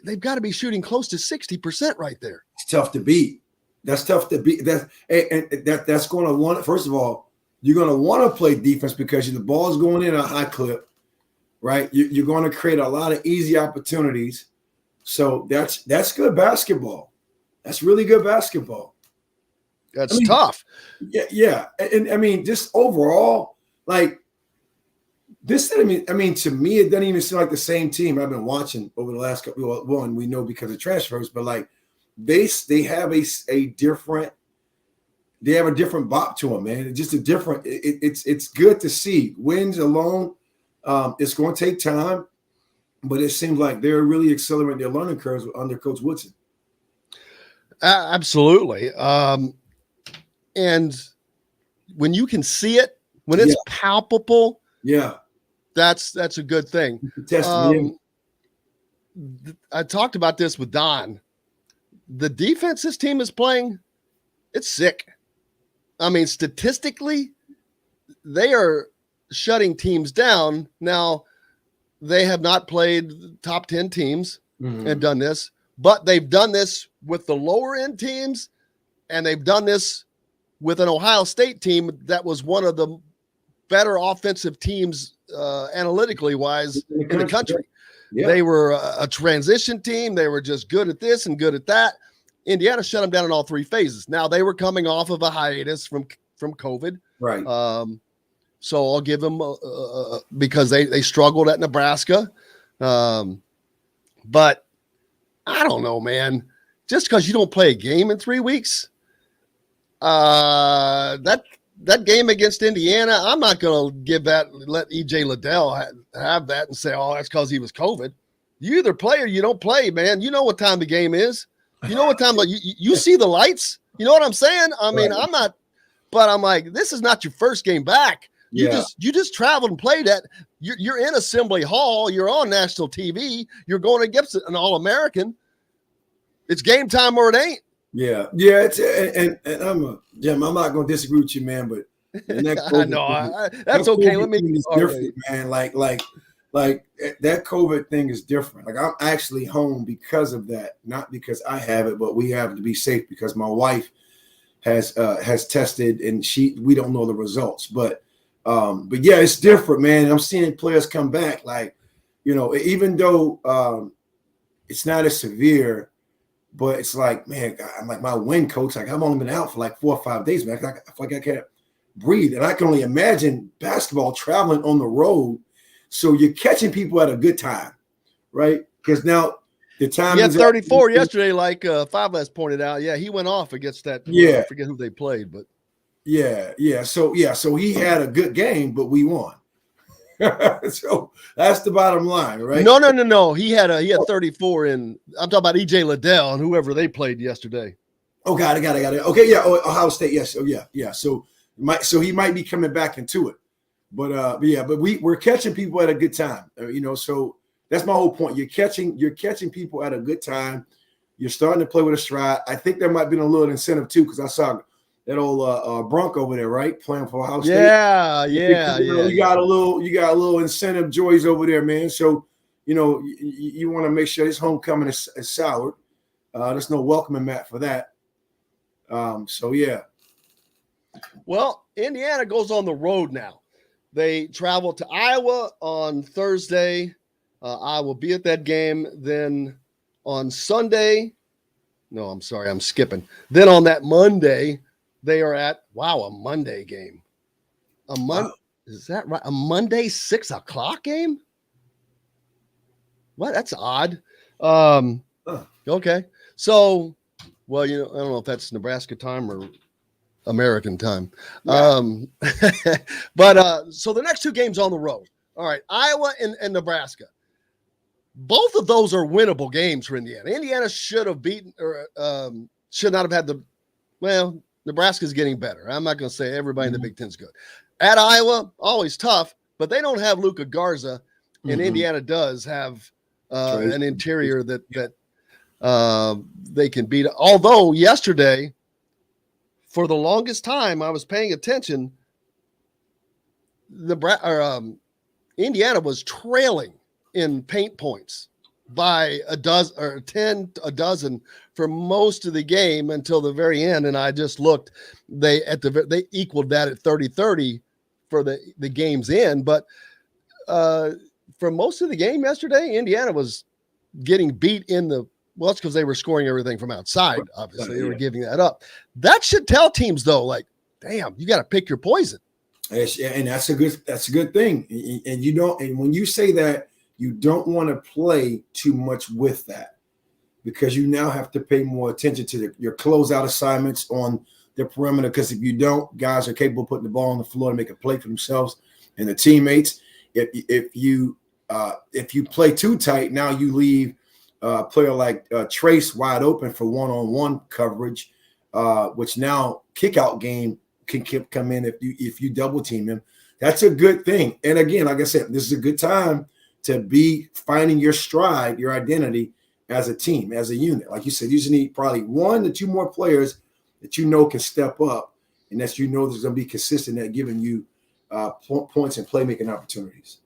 they've got to be shooting close to 60% right there. It's tough to beat. That's tough to beat. That's going to want. First of all, you're going to want to play defense because the ball's going in a high clip, right? You're going to create a lot of easy opportunities. So that's good basketball. That's really good basketball. That's tough. Yeah. And I mean, just overall, like this. To me, it doesn't even seem like the same team I've been watching over the last couple. One, we know because of transfers, but like they have a different. They have a different bop to them, man. It's just a different. It's good to see. Wins alone, it's going to take time, but it seems like they're really accelerating their learning curves under Coach Woodson. Absolutely. And when you can see it, when it's palpable, that's a good thing. I talked about this with Don. The defense this team is playing, it's sick. I mean, statistically, they are shutting teams down. Now, they have not played top 10 teams and done this, but they've done this with the lower end teams, and they've done this with an Ohio State team that was one of the better offensive teams analytically wise in the country. Yeah. They were a transition team. They were just good at this and good at that. Indiana shut them down in all 3 phases. Now they were coming off of a hiatus from COVID. Right. So I'll give them because they struggled at Nebraska. But I don't know, man. Just because you don't play a game in 3 weeks, that game against Indiana, I'm not going to let EJ Liddell have that and say, oh, that's because he was COVID. You either play or you don't play, man. You know what time the game is. You know what time you see the lights. You know what I'm saying? I mean, right. I'm not, but I'm like, this is not your first game back. You just traveled and played at. You're in Assembly Hall. You're on national TV. You're going against an All-American. It's game time or it ain't. Yeah. It's and Jim. I'm not gonna disagree with you, man. But I know that's okay. Let me is different, man. Like that COVID thing is different. Like I'm actually home because of that, not because I have it, but we have to be safe because my wife has tested and we don't know the results. But yeah, it's different, man. I'm seeing players come back, like, even though it's not as severe, but it's like, man, I'm like my wind coach. Like I've only been out for like 4 or 5 days, man. I feel like I can't breathe, and I can only imagine basketball traveling on the road. So you're catching people at a good time, right? Because now the time. He had 34 yesterday, like Five S pointed out. Yeah, he went off against that. Yeah, I forget who they played, but yeah. So he had a good game, but we won. So that's the bottom line, right? No. He had 34 in. I'm talking about EJ Liddell and whoever they played yesterday. Oh, got it. Okay, yeah. Ohio State, yes. Oh, yeah. So he might be coming back into it, but we're catching people at a good time, So that's my whole point. You're catching people at a good time. You're starting to play with a stride. I think there might be a little incentive too, because I saw that old Bronco over there, right, playing for Ohio State. Yeah. You got a little incentive joys over there, man. So you want to make sure his homecoming is soured. There's no welcoming mat for that. So yeah. Well, Indiana goes on the road now. They travel to Iowa on Thursday. I will be at that game. Then on Sunday, no, I'm sorry, I'm skipping. Then on that Monday, they are at a Monday game. Is that right? A Monday 6 o'clock game? What? That's odd. Okay. So, well, I don't know if that's Nebraska time or American time. Yeah. But so the next 2 games on the road. All right, Iowa and Nebraska. Both of those are winnable games for Indiana. Indiana should have beaten or should not have had Nebraska's getting better. I'm not going to say everybody in the Big Ten's good. At Iowa, always tough, but they don't have Luka Garza, and Indiana does have an interior that they can beat. Although yesterday, for the longest time, I was paying attention. Indiana was trailing in paint points by a dozen for most of the game until the very end. And I just looked, they equaled that at 30-30 for the game's end. But for most of the game yesterday, Indiana was getting beat it's because they were scoring everything from outside. Obviously, they were giving that up. That should tell teams though, like, damn, you got to pick your poison. And that's a good thing. And when you say that, you don't want to play too much with that, because you now have to pay more attention to your closeout assignments on the perimeter. Because if you don't, guys are capable of putting the ball on the floor to make a play for themselves and the teammates. If you play too tight, now you leave a player like Trace wide open for one-on-one coverage, which now kick-out game can come in if you double team him. That's a good thing. And again, like I said, this is a good time to be finding your stride, your identity as a team, as a unit. Like you said, you just need probably 1 to 2 more players that can step up, and that there's going to be consistent at giving you points and playmaking opportunities.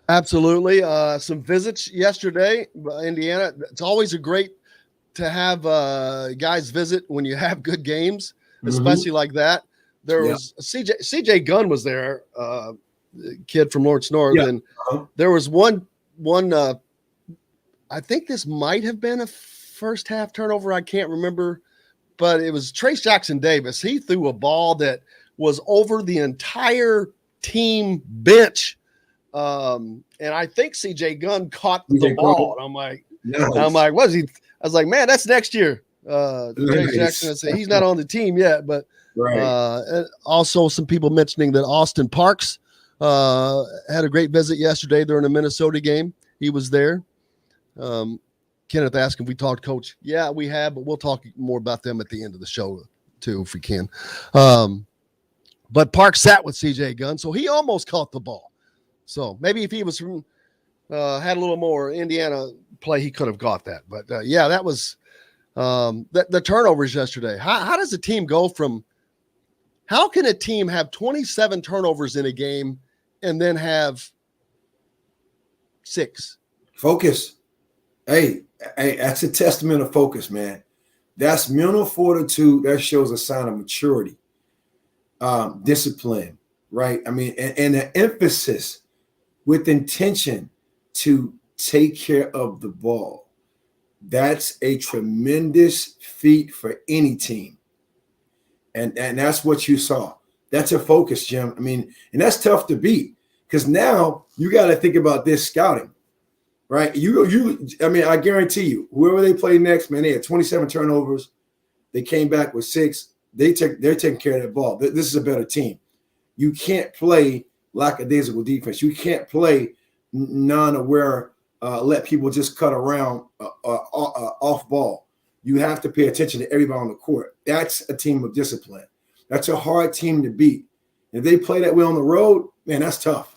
Absolutely. Some visits yesterday, Indiana. It's always great to have guys visit when you have good games, especially like that. There was CJ Gunn was there, kid from Lawrence North, and there was one. I think this might have been a first half turnover. I can't remember, but it was Trace Jackson Davis. He threw a ball that was over the entire team bench. And I think CJ Gunn caught the ball. And I'm like, what is he? I was like, man, that's next year. Trace Jackson, I said, he's not on the team yet, but and also some people mentioning that Austin Parks had a great visit yesterday during a Minnesota game. He was there. Kenneth asked if we talked coach. Yeah, we have, but we'll talk more about them at the end of the show too, if we can. But Parks sat with CJ Gunn, so he almost caught the ball. So maybe if he was had a little more Indiana play, he could have got that. But that was The turnovers yesterday. How does a team go from? How can a team have 27 turnovers in a game and then have 6? Focus. Hey, that's a testament of focus, man. That's mental fortitude. That shows a sign of maturity, discipline, right? I mean, and the emphasis with intention to take care of the ball. That's a tremendous feat for any team. And that's what you saw. That's a focus, Jim. I mean, and that's tough to beat because now you got to think about this scouting, right? I mean, I guarantee you, whoever they play next, man, they had 27 turnovers. They came back with 6. They're taking care of that ball. This is a better team. You can't play lackadaisical defense. You can't play non-aware, let people just cut around off ball. You have to pay attention to everybody on the court. That's a team of discipline. That's a hard team to beat. If they play that way on the road, man, that's tough.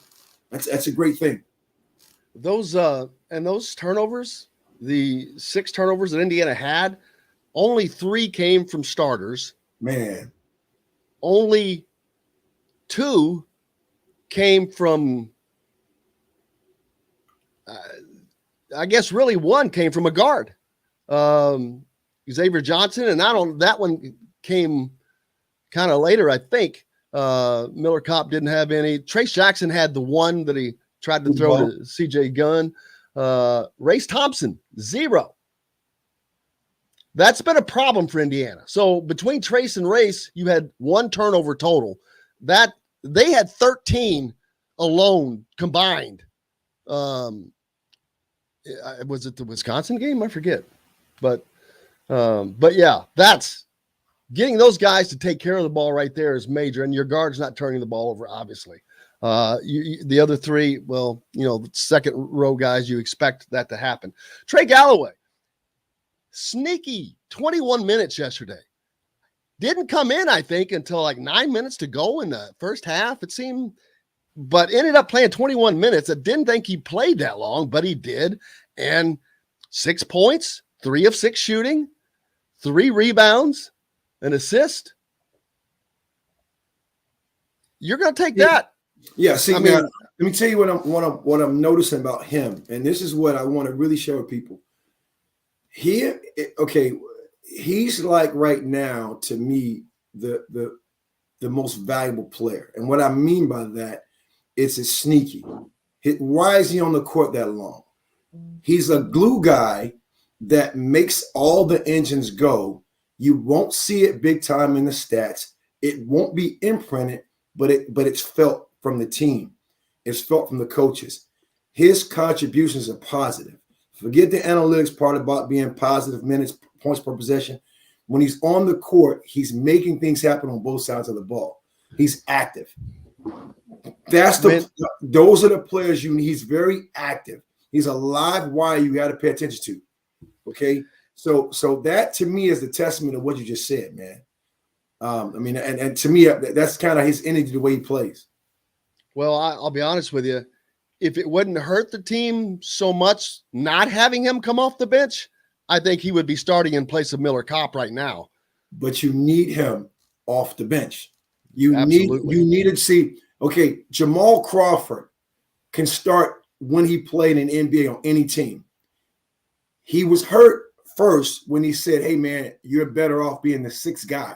That's a great thing. Those turnovers, the 6 turnovers that Indiana had, only 3 came from starters. Man. Only 2 came from I guess really 1 came from a guard. Xavier Johnson, and that one came kind of later, I think. Miller Kopp didn't have any. Trace Jackson had the one that he tried to throw to CJ Gunn. Race Thompson, 0. That's been a problem for Indiana. So between Trace and Race, you had 1 turnover total. That they had 13 alone combined. Was it the Wisconsin game? I forget. But yeah, that's getting those guys to take care of the ball right there is major, and your guard's not turning the ball over, obviously. The other 3, well, the second row guys, you expect that to happen. Trey Galloway, sneaky 21 minutes yesterday. Didn't come in, I think, until like 9 minutes to go in the first half, it seemed, but ended up playing 21 minutes. I didn't think he played that long, but he did. And 6 points, 3 of 6 shooting, 3 rebounds, an assist. You're going to take that. Yeah. See, I mean, let me tell you what I'm noticing about him, and this is what I want to really share with people. He's like right now to me the most valuable player, and what I mean by that is it's sneaky. Why is he on the court that long? He's a glue guy that makes all the engines go. You won't see it big time in the stats. It won't be imprinted, but it's felt from the team. It's felt from the coaches. His contributions are positive. Forget the analytics part about being positive minutes, points per possession. When he's on the court, he's making things happen on both sides of the ball. He's active. Those are the players you need. He's very active. He's a live wire you got to pay attention to. Okay. So that to me is the testament of what you just said, man. And to me, that's kind of his energy, the way he plays. Well, I'll be honest with you. If it wouldn't hurt the team so much not having him come off the bench, I think he would be starting in place of Miller Kopp right now. But you need him off the bench. You Absolutely. needed to see, okay, Jamal Crawford can start when he played in NBA on any team. He was hurt first when he said, hey, man, you're better off being the 6th guy.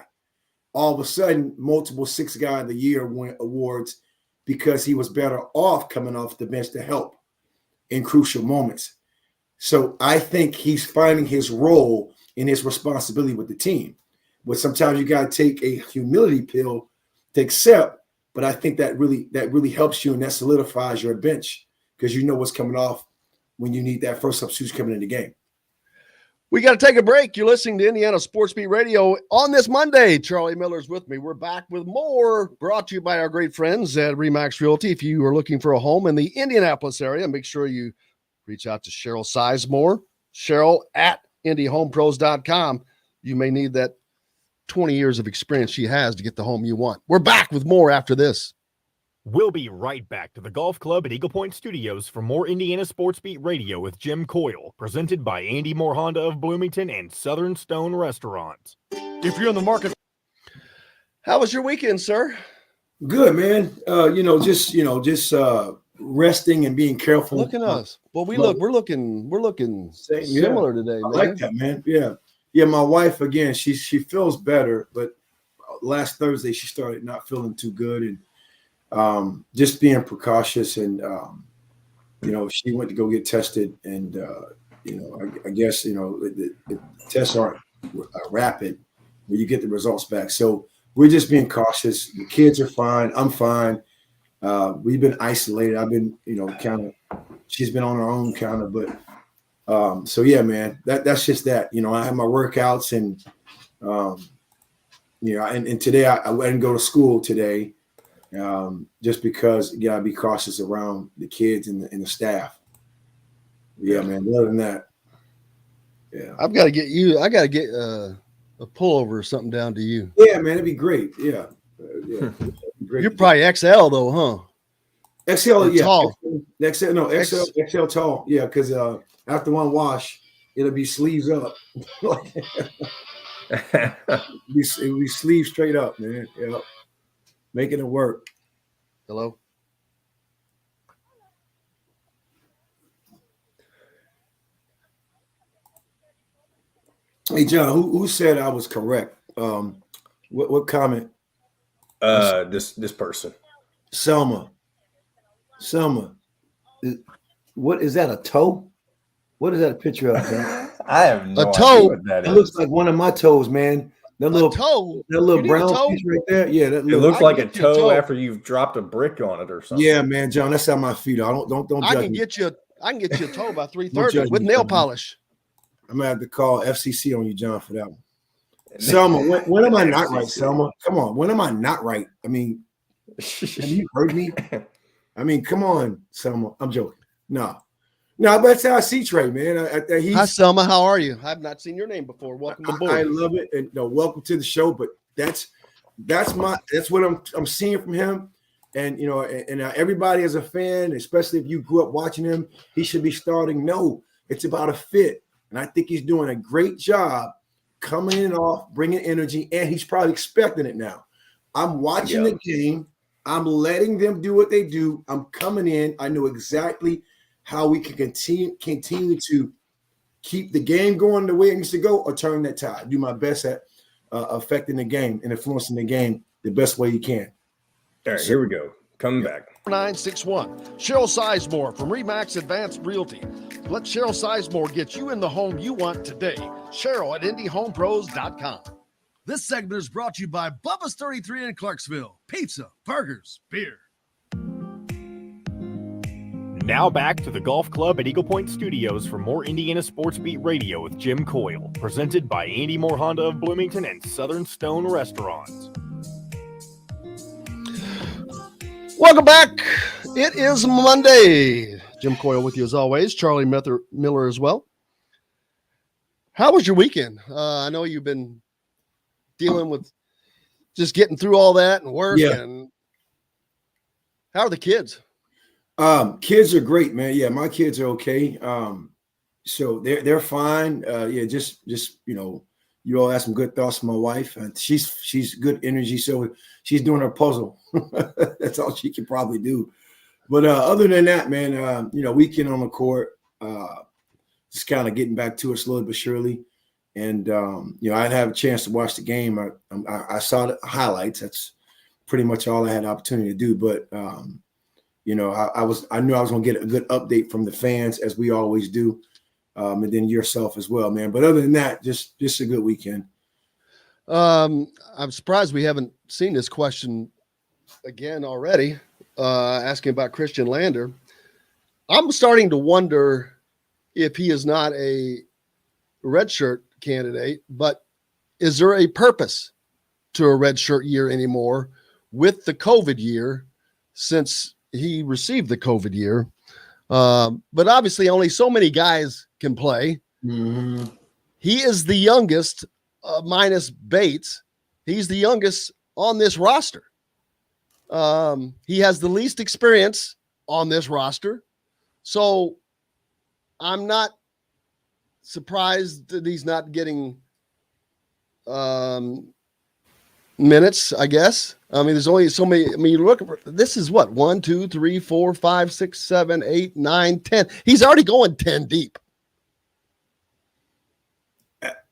All of a sudden, multiple 6th guy of the year win awards because he was better off coming off the bench to help in crucial moments. So I think he's finding his role in his responsibility with the team. But sometimes you got to take a humility pill to accept. But I think that really helps you, and that solidifies your bench because you know what's coming off when you need that first substitute coming in the game. We got to take a break. You're listening to Indiana Sports Beat Radio on this Monday. Charlie Miller's with me. We're back with more, brought to you by our great friends at Remax Realty. If you are looking for a home in the Indianapolis area, make sure you reach out to Cheryl Sizemore, Cheryl at IndyHomePros.com. You may need that 20 years of experience she has to get the home you want. We're back with more after this. We'll be right back to the golf club at Eagle Point Studios for more Indiana Sports Beat Radio with Jim Coyle, presented by Andy Moore Honda of Bloomington and Southern Stone Restaurant. If you're in the market, How was your weekend, sir? Good, man. Just resting and being careful. Look at us. Well, we're looking Same, similar today, I man. like that, man. Yeah. My wife again. She feels better, but last Thursday she started not feeling too good, and just being precautious. And she went to go get tested, and I guess the tests aren't rapid when you get the results back. So we're just being cautious. The kids are fine. I'm fine. We've been isolated. I've been, she's been on her own but so yeah, man, that's just that. I have my workouts and and today I didn't go to school today just because you gotta be cautious around the kids and the staff. Yeah, man. Other than that, yeah. I got to get a pullover or something down to you. Yeah, man, it'd be great. Yeah. Great. You're probably XL though, huh? XL, yeah. Tall. XL tall. Yeah, because after one wash, it'll be sleeves up. It'll be sleeves straight up, man. Yeah. Making it work. Hello? Hey, John, who said I was correct? What comment? This person. Selma. What is that, a toe? What is that a picture of, man? I have no toe. idea what that It is. looks like one of my toes, man. That little toe. That little You need a brown toe? piece right there. Yeah, that It little, looks like a get you a toe toe. after you've dropped a brick on it or something. yeah, man, John. That's how my feet are. Don't I judge can me. get you a toe by judge 3:30 with me, nail John. polish. I'm gonna have to call FCC on you, John, for that one. Selma, when am I not right, Selma? Come on, when am I not right? I mean, have you heard me? I mean, come on, Selma. I'm joking. No, but that's how I see Trey, man. Hi, Selma. How are you? I've not seen your name before. Welcome aboard. I love it, and welcome to the show. But that's what I'm seeing from him, and everybody as a fan, especially if you grew up watching him, he should be starting. No, it's about a fit, and I think he's doing a great job coming in off, bringing energy, and he's probably expecting it now. I'm watching the game. I'm letting them do what they do. I'm coming in. I know exactly how we can continue to keep the game going the way it needs to go, or turn that tide. Do my best at affecting the game and influencing the game the best way you can. All right, here we go. Coming back. 961. Cheryl Sizemore from Remax Advanced Realty. Let Cheryl Sizemore get you in the home you want today. Cheryl at IndyHomePros.com. This segment is brought to you by Bubba's 33 in Clarksville. Pizza, burgers, beer. Now back to the golf club at Eagle Point Studios for more Indiana Sports Beat Radio with Jim Coyle, presented by Andy Moore Honda of Bloomington and Southern Stone Restaurant. Welcome back. It is Monday. Jim Coyle with you as always. Charlie Miller as well. How was your weekend? I know you've been dealing with just getting through all that and work. Yeah. And how are the kids? Kids are great, man. Yeah, my kids are okay. So they're fine. Just you all have some good thoughts from my wife. She's good energy, so she's doing her puzzle. That's all she can probably do. But other than that, man, weekend on the court, just kind of getting back to it slowly but surely. And I didn't have a chance to watch the game. I saw the highlights. That's pretty much all I had the opportunity to do. But I knew I was going to get a good update from the fans, as we always do, and then yourself as well, man. But other than that, just a good weekend. I'm surprised we haven't seen this question again already. Asking about Christian Lander. I'm starting to wonder if he is not a redshirt candidate, but is there a purpose to a redshirt year anymore with the COVID year, since he received the COVID year? But obviously only so many guys can play. Mm-hmm. He is the youngest, minus Bates. He's the youngest on this roster. He has the least experience on this roster. So I'm not surprised that he's not getting minutes, I guess. I mean, there's only so many. I mean, look, this is what 1, 2, 3, 4, 5, 6, 7, 8, 9, 10. He's already going 10 deep.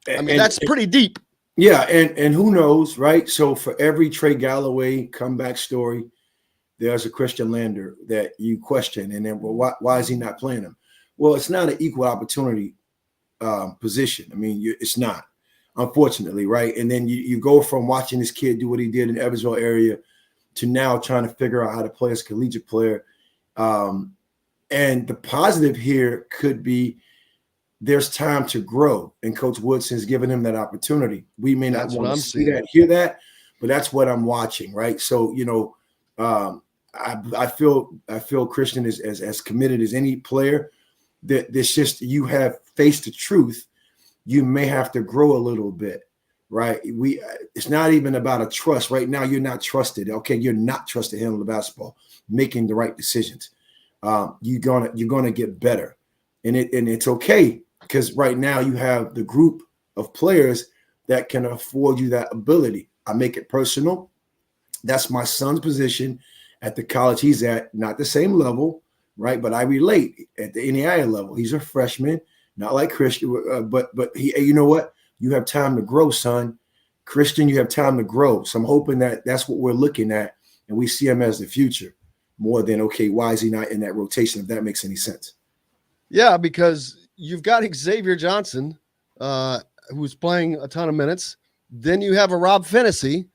I mean, that's pretty deep. Yeah, and who knows, right? So for every Trey Galloway comeback story, there's a Christian Lander that you question, and then well, why is he not playing him? Well, it's not an equal opportunity position. I mean, it's not, unfortunately, right? And then you go from watching this kid do what he did in the Evansville area to now trying to figure out how to play as a collegiate player. And the positive here could be there's time to grow, and Coach Woodson has given him that opportunity. We may not want to see that, hear that, but that's what I'm watching, right? So, you know, I feel Christian is as committed as any player. That there's just, you have faced the truth. You may have to grow a little bit, right? It's not even about a trust. Right now, you're not trusted. Okay, you're not trusted handling the basketball, making the right decisions. You're gonna get better, and it's okay. Because right now you have the group of players that can afford you that ability. I make it personal. That's my son's position at the college he's at, not the same level, right? But I relate at the Ncaa level. He's a freshman, not like Christian, but he, you know what? You have time to grow, son. Christian, you have time to grow. So I'm hoping that that's what we're looking at, and we see him as the future more than, okay, why is he not in that rotation, if that makes any sense? Yeah, because you've got Xavier Johnson, who's playing a ton of minutes. Then you have a Rob Fennessy,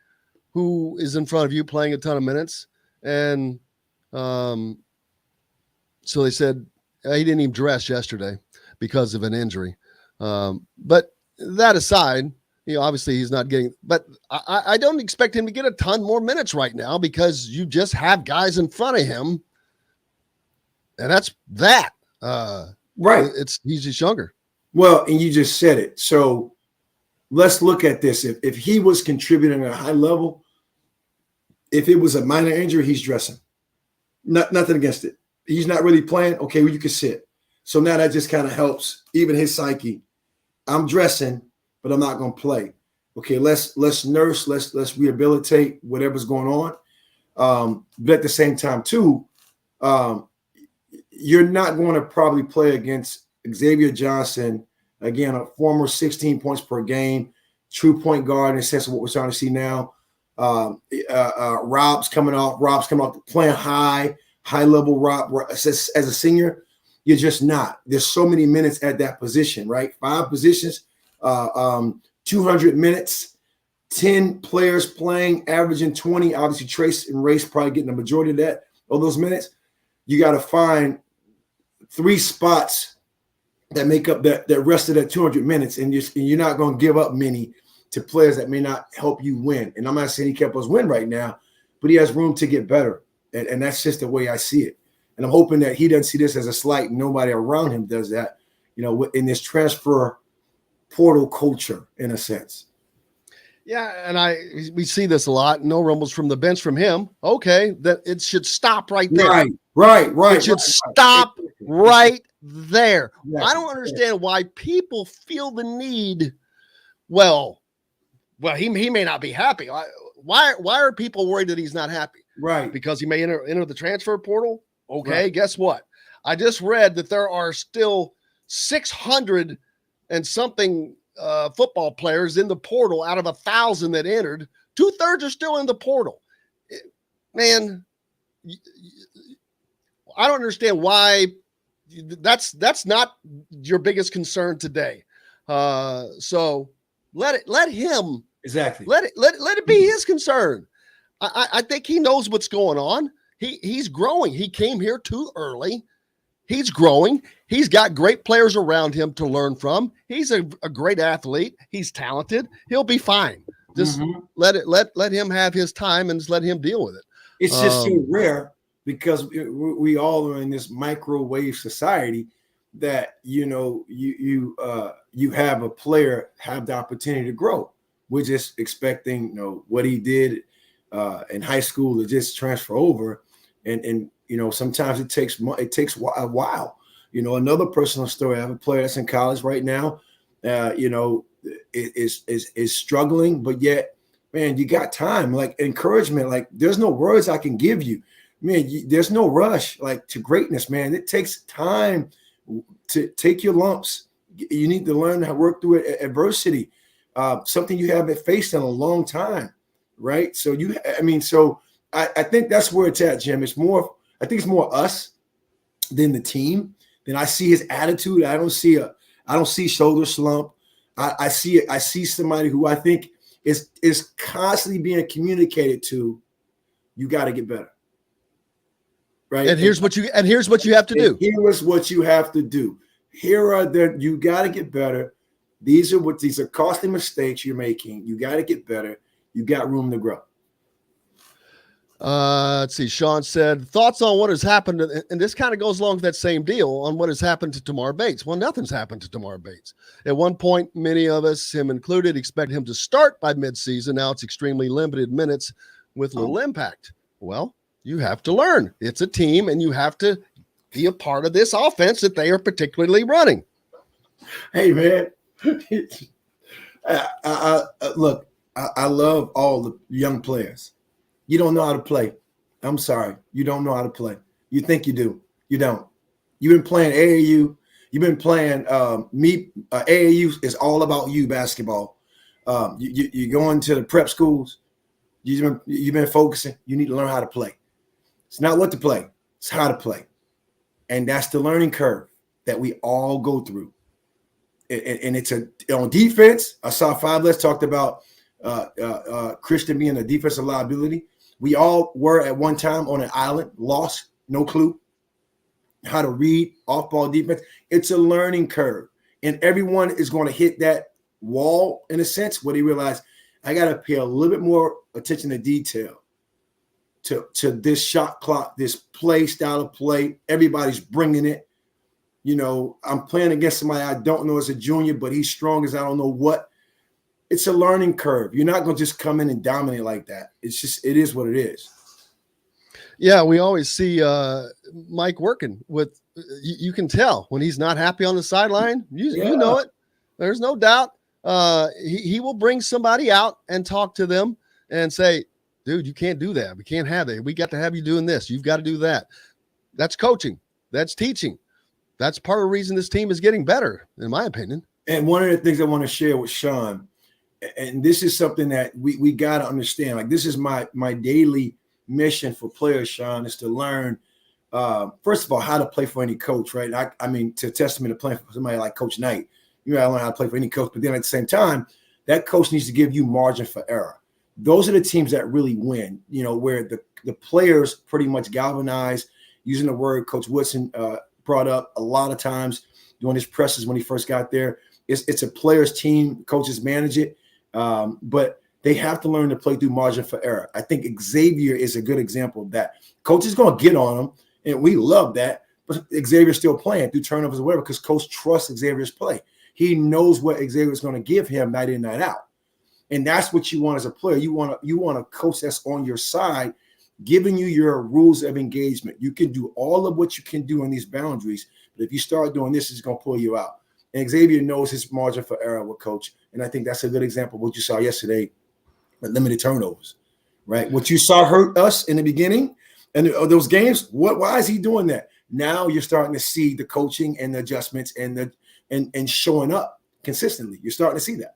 who is in front of you playing a ton of minutes. And so they said he didn't even dress yesterday because of an injury. But that aside, you know, obviously he's not getting – but I don't expect him to get a ton more minutes right now because you just have guys in front of him. And that's that. Right. He's just younger. Well, and you just said it. So let's look at this. If he was contributing at a high level, if it was a minor injury, he's dressing. Nothing against it. He's not really playing. Okay, well, you can sit. So now that just kind of helps even his psyche. I'm dressing, but I'm not going to play. Okay, let's nurse, let's rehabilitate whatever's going on. But at the same time, too, you're not going to probably play against Xavier Johnson, again, a former 16 points per game, true point guard in the sense of what we're starting to see now. Rob's coming off playing high level. Rob as a senior, you're just not. There's so many minutes at that position, right? 5 positions, 200 minutes, 10 players playing, averaging 20. Obviously, Trace and Race probably getting the majority of those minutes. You got to find 3 spots that make up that rest of that 200 minutes, and you're not going to give up many to players that may not help you win. And I'm not saying he kept us win right now, but he has room to get better, and that's just the way I see it. And I'm hoping that he doesn't see this as a slight. Nobody around him does that, you know, in this transfer portal culture, in a sense. Yeah, and we see this a lot. No rumbles from the bench from him. Okay, that it should stop right there. Right. It should stop right there. Exactly. I don't understand why people feel the need. Well, he may not be happy. Why are people worried that he's not happy? Right. Because he may enter the transfer portal. Okay, Right. Guess what? I just read that there are still 600 and something football players in the portal out of 1,000 that entered. 2/3 are still in the portal. Man, I don't understand why that's not your biggest concern today. So let him Exactly. let it be his concern. I think he knows what's going on. He's growing. He came here too early. He's growing. He's got great players around him to learn from. He's a great athlete. He's talented. He'll be fine. Just let him have his time and just let him deal with it. It's just so rare because we all are in this microwave society that, you know, you have a player have the opportunity to grow. We're just expecting, you know, what he did in high school to just transfer over. And sometimes it takes a while. Another personal story. I have a player that's in college right now, is struggling, but yet, man, you got time, like encouragement. Like there's no words I can give you, man. There's no rush like to greatness, man. It takes time to take your lumps. You need to learn how to work through adversity, something you haven't faced in a long time, right? So I think that's where it's at, Jim. I think it's more us than the team. Then I see his attitude. I don't see shoulder slump. I see somebody who I think is constantly being communicated to. You got to get better, right? And here's what you have to do. Here's what you have to do. You got to get better. These are costly mistakes you're making. You got to get better. You got room to grow. Let's see. Sean said, thoughts on what has happened, and this kind of goes along with that same deal on what has happened to Tamar Bates. Well, nothing's happened to Tamar Bates. At one point, many of us, him included, expect him to start by midseason. Now it's extremely limited minutes with little impact. Well, you have to learn. It's a team, and you have to be a part of this offense that they are particularly running. Hey, man. Look, I love all the young players. You don't know how to play. I'm sorry. You don't know how to play. You think you do. You don't. You've been playing AAU. You've been playing AAU is all about you basketball. You're going to the prep schools. You've been focusing. You need to learn how to play. It's not what to play. It's how to play. And that's the learning curve that we all go through. And it's on defense. I saw Five Less talked about Christian being a defensive liability. We all were at one time on an island, lost, no clue how to read off-ball defense. It's a learning curve, and everyone is going to hit that wall in a sense where they realize I got to pay a little bit more attention to detail to this shot clock, this play style of play. Everybody's bringing it. I'm playing against somebody I don't know as a junior, but he's strong as I don't know what. It's a learning curve. You're not going to just come in and dominate like that. It is what it is. Yeah, we always see Mike working with, you can tell when he's not happy on the sideline. You know it. There's no doubt. He will bring somebody out and talk to them and say, dude, you can't do that. We can't have it. We got to have you doing this. You've got to do that. That's coaching. That's teaching. That's part of the reason this team is getting better, in my opinion. And one of the things I want to share with Sean, and this is something that we got to understand. Like, this is my daily mission for players, Sean, is to learn, first of all, how to play for any coach, right? I mean, to testament to playing for somebody like Coach Knight, you got to learn how to play for any coach. But then at the same time, that coach needs to give you margin for error. Those are the teams that really win, where the players pretty much galvanize, using the word Coach Woodson brought up a lot of times doing his presses when he first got there. It's a players team. Coaches manage it. But they have to learn to play through margin for error. I think Xavier is a good example of that. Coach is going to get on him, and we love that. But Xavier's still playing through turnovers or whatever because Coach trusts Xavier's play. He knows what Xavier's going to give him night in, night out. And that's what you want as a player. You want a coach that's on your side, giving you your rules of engagement. You can do all of what you can do in these boundaries, but if you start doing this, it's going to pull you out. And Xavier knows his margin for error with Coach. And I think that's a good example of what you saw yesterday with limited turnovers, right? What you saw hurt us in the beginning and those games, why is he doing that? Now you're starting to see the coaching and the adjustments and showing up consistently. You're starting to see that.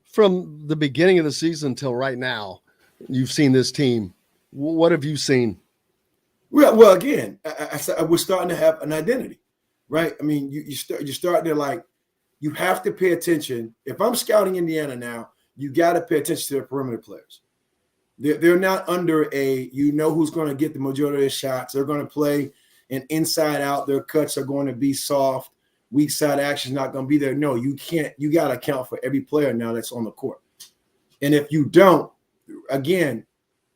From the beginning of the season until right now, you've seen this team. What have you seen? Well, again, we're starting to have an identity, right? I mean, you start to like, you have to pay attention. If I'm scouting Indiana now, you got to pay attention to their perimeter players. They're not under who's going to get the majority of their shots. They're going to play an inside out. Their cuts are going to be soft. Weak side action is not going to be there. No, you can't. You got to account for every player now that's on the court. And if you don't, again,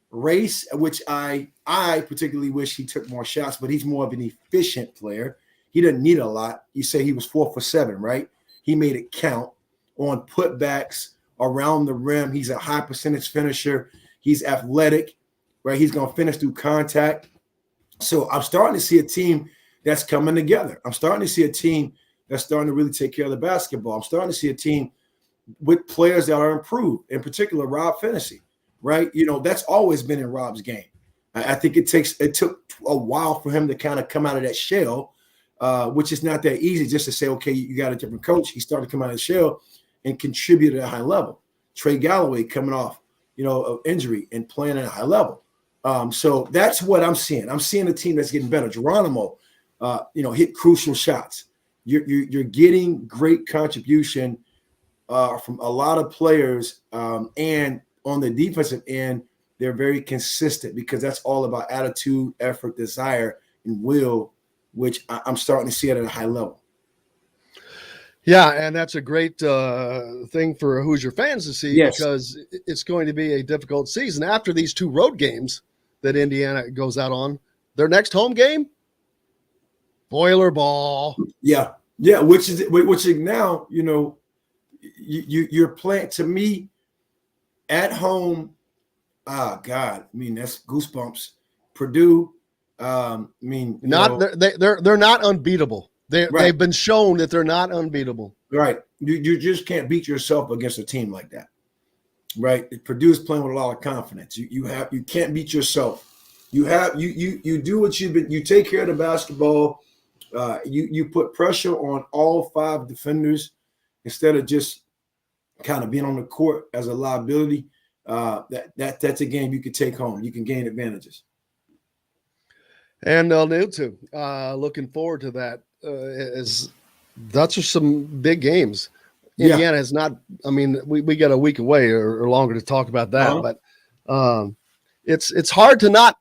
Race, which I particularly wish he took more shots, but he's more of an efficient player. He doesn't need a lot. You say he was 4 for 7, right? He made it count on putbacks around the rim. He's a high percentage finisher. He's athletic, right? He's going to finish through contact. So I'm starting to see a team that's coming together. I'm starting to see a team that's starting to really take care of the basketball. I'm starting to see a team with players that are improved, in particular Rob Finney, right? That's always been in Rob's game. I think it took a while for him to kind of come out of that shell, which is not that easy just to say, okay, you got a different coach. He started to come out of the shell and contribute at a high level. Trey Galloway coming off, of injury and playing at a high level. So that's what I'm seeing. I'm seeing a team that's getting better. Geronimo, hit crucial shots. You're getting great contribution from a lot of players, and on the defensive end, they're very consistent because that's all about attitude, effort, desire, and will, which I'm starting to see it at a high level. Yeah, and that's a great thing for Hoosier fans to see because it's going to be a difficult season. After these 2 road games that Indiana goes out on, their next home game, Boiler Ball. Yeah, which is now, you're playing, to me, at home. Oh God, that's goosebumps. Purdue, they're not unbeatable. They've been shown that they're not unbeatable. Right. You just can't beat yourself against a team like that. Right. Purdue's playing with a lot of confidence. You can't beat yourself. You do what you take care of the basketball. You put pressure on all 5 defenders instead of just kind of being on the court as a liability. That's a game you can take home. You can gain advantages. And they'll need to. Looking forward to that. That's just some big games. Indiana is not. We got a week away or longer to talk about that, but it's hard to not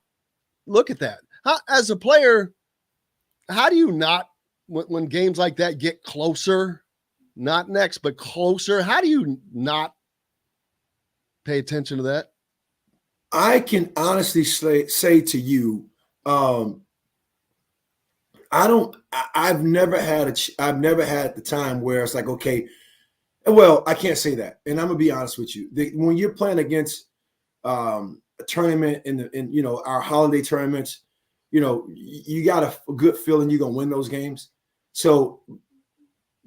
look at that. As a player, how do you not, when games like that get closer, not next but closer, how do you not pay attention to that? I can honestly say to you, I've never had the time where it's like, okay, well, I can't say that. And I'm gonna be honest with you. When you're playing against a tournament in our holiday tournaments, you got a good feeling you're gonna win those games. So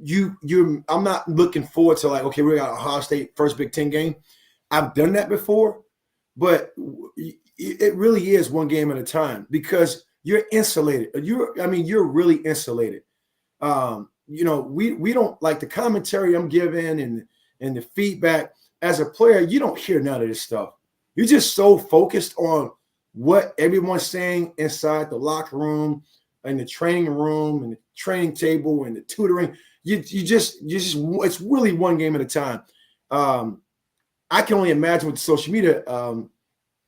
I'm not looking forward to like, okay, we got Ohio State first Big Ten game. I've done that before, but it really is one game at a time because you're insulated. You're really insulated. We don't like the commentary I'm giving and the feedback. As a player, you don't hear none of this stuff. You're just so focused on what everyone's saying inside the locker room and the training room and the training table and the tutoring. You just it's really one game at a time. I can only imagine with the social media